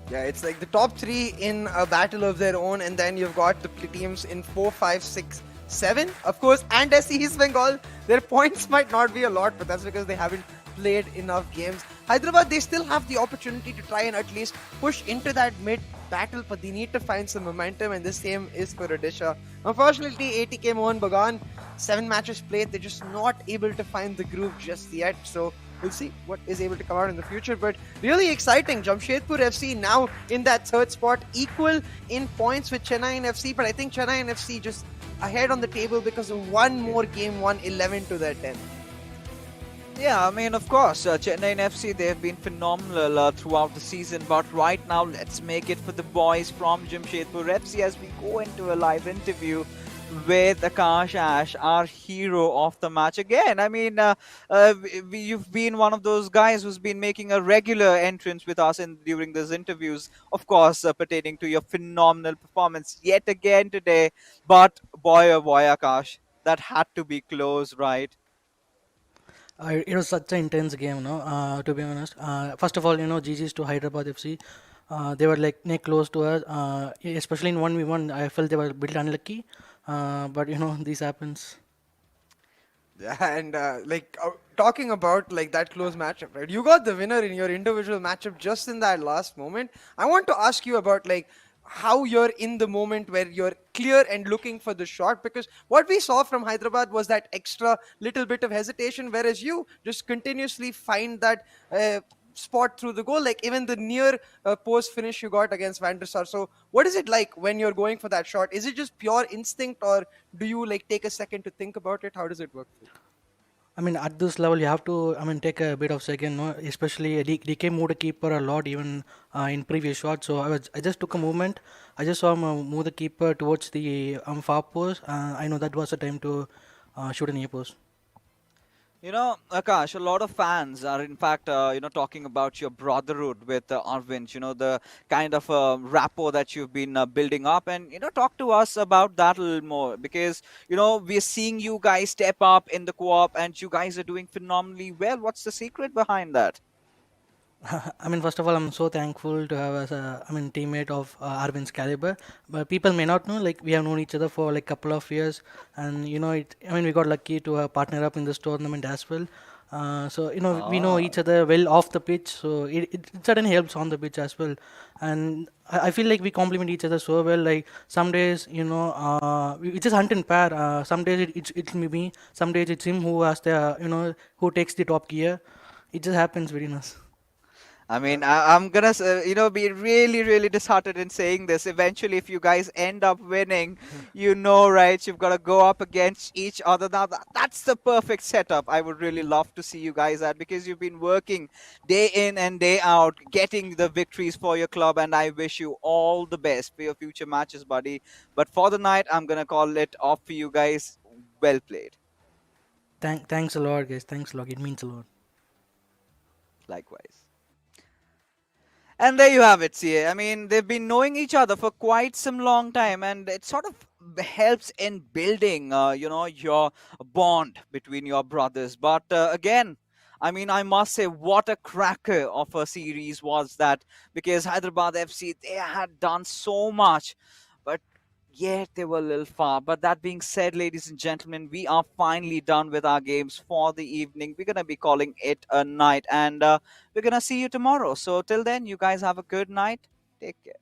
Yeah, it's like the top 3 in a battle of their own, and then you've got the teams in 4, 5, 6, 7, of course, and SC East Bengal. Their points might not be a lot, but that's because they haven't played enough games. Hyderabad, they still have the opportunity to try and at least push into that mid battle, but they need to find some momentum, and the same is for Odisha. Unfortunately, ATK Mohan Bagan, 7 matches played, they're just not able to find the groove just yet, so we'll see what is able to come out in the future. But really exciting, Jamshedpur FC now in that third spot, equal in points with Chennai FC, but I think Chennai FC just ahead on the table because of one more game, won 11 to their 10. Yeah, I mean, of course, Chennai FC, they've been phenomenal throughout the season. But right now, let's make it for the boys from Jamshedpur FC as we go into a live interview with Akash Ash, our hero of the match. Again, I mean, you've been one of those guys who's been making a regular entrance with us during these interviews, of course, pertaining to your phenomenal performance yet again today. But boy, oh boy, Akash, that had to be close, right? It was such an intense game, to be honest. First of all, GG's to Hyderabad FC. They were like neck close to us, especially in 1v1. I felt they were a bit unlucky, but this happens. Yeah, and talking about that close matchup, right? You got the winner in your individual matchup just in that last moment. I want to ask you about how you're in the moment where you're clear and looking for the shot, because what we saw from Hyderabad was that extra little bit of hesitation, whereas you just continuously find that spot through the goal, like even the near post finish you got against Van der Sar. So what is it like when you're going for that shot? Is it just pure instinct, or do you like take a second to think about it? How does it work for you? I mean, at this level, you have to, I mean, take a bit of second, no? Especially DK moved the keeper a lot, even in previous shots. So I just took a movement. I just saw him move the keeper towards the far post. I know that was the time to shoot an near post. Akash, a lot of fans are in fact, talking about your brotherhood with Arvind, the kind of rapport that you've been building up. And, talk to us about that a little more because, we're seeing you guys step up in the co-op and you guys are doing phenomenally well. What's the secret behind that? I mean, first of all, I'm so thankful to have as a, I mean, teammate of Arvind's caliber. But people may not know, like, we have known each other for like couple of years, and I mean, we got lucky to partner up in this tournament as well. So we know Ah. each other well off the pitch, so it certainly helps on the pitch as well. And I feel like we complement each other so well. Like some days, we just hunt in pair. Some days it's me, some days it's him who has the, who takes the top gear. It just happens between us. I mean, I'm gonna, be really, really disheartened in saying this. Eventually, if you guys end up winning, right, you've got to go up against each other. Now, that's the perfect setup. I would really love to see you guys at because you've been working day in and day out, getting the victories for your club, and I wish you all the best for your future matches, buddy. But for the night, I'm gonna call it off for you guys. Well played. Thanks a lot, guys. Thanks a lot. It means a lot. Likewise. And there you have it, CA. I mean, they've been knowing each other for quite some long time, and it sort of helps in building, your bond between your brothers. But again, I mean, I must say, what a cracker of a series was that because Hyderabad FC, they had done so much, but yet they were a little far. But that being said, ladies and gentlemen, we are finally done with our games for the evening. We're going to be calling it a night, and we're going to see you tomorrow. So till then, you guys have a good night. Take care.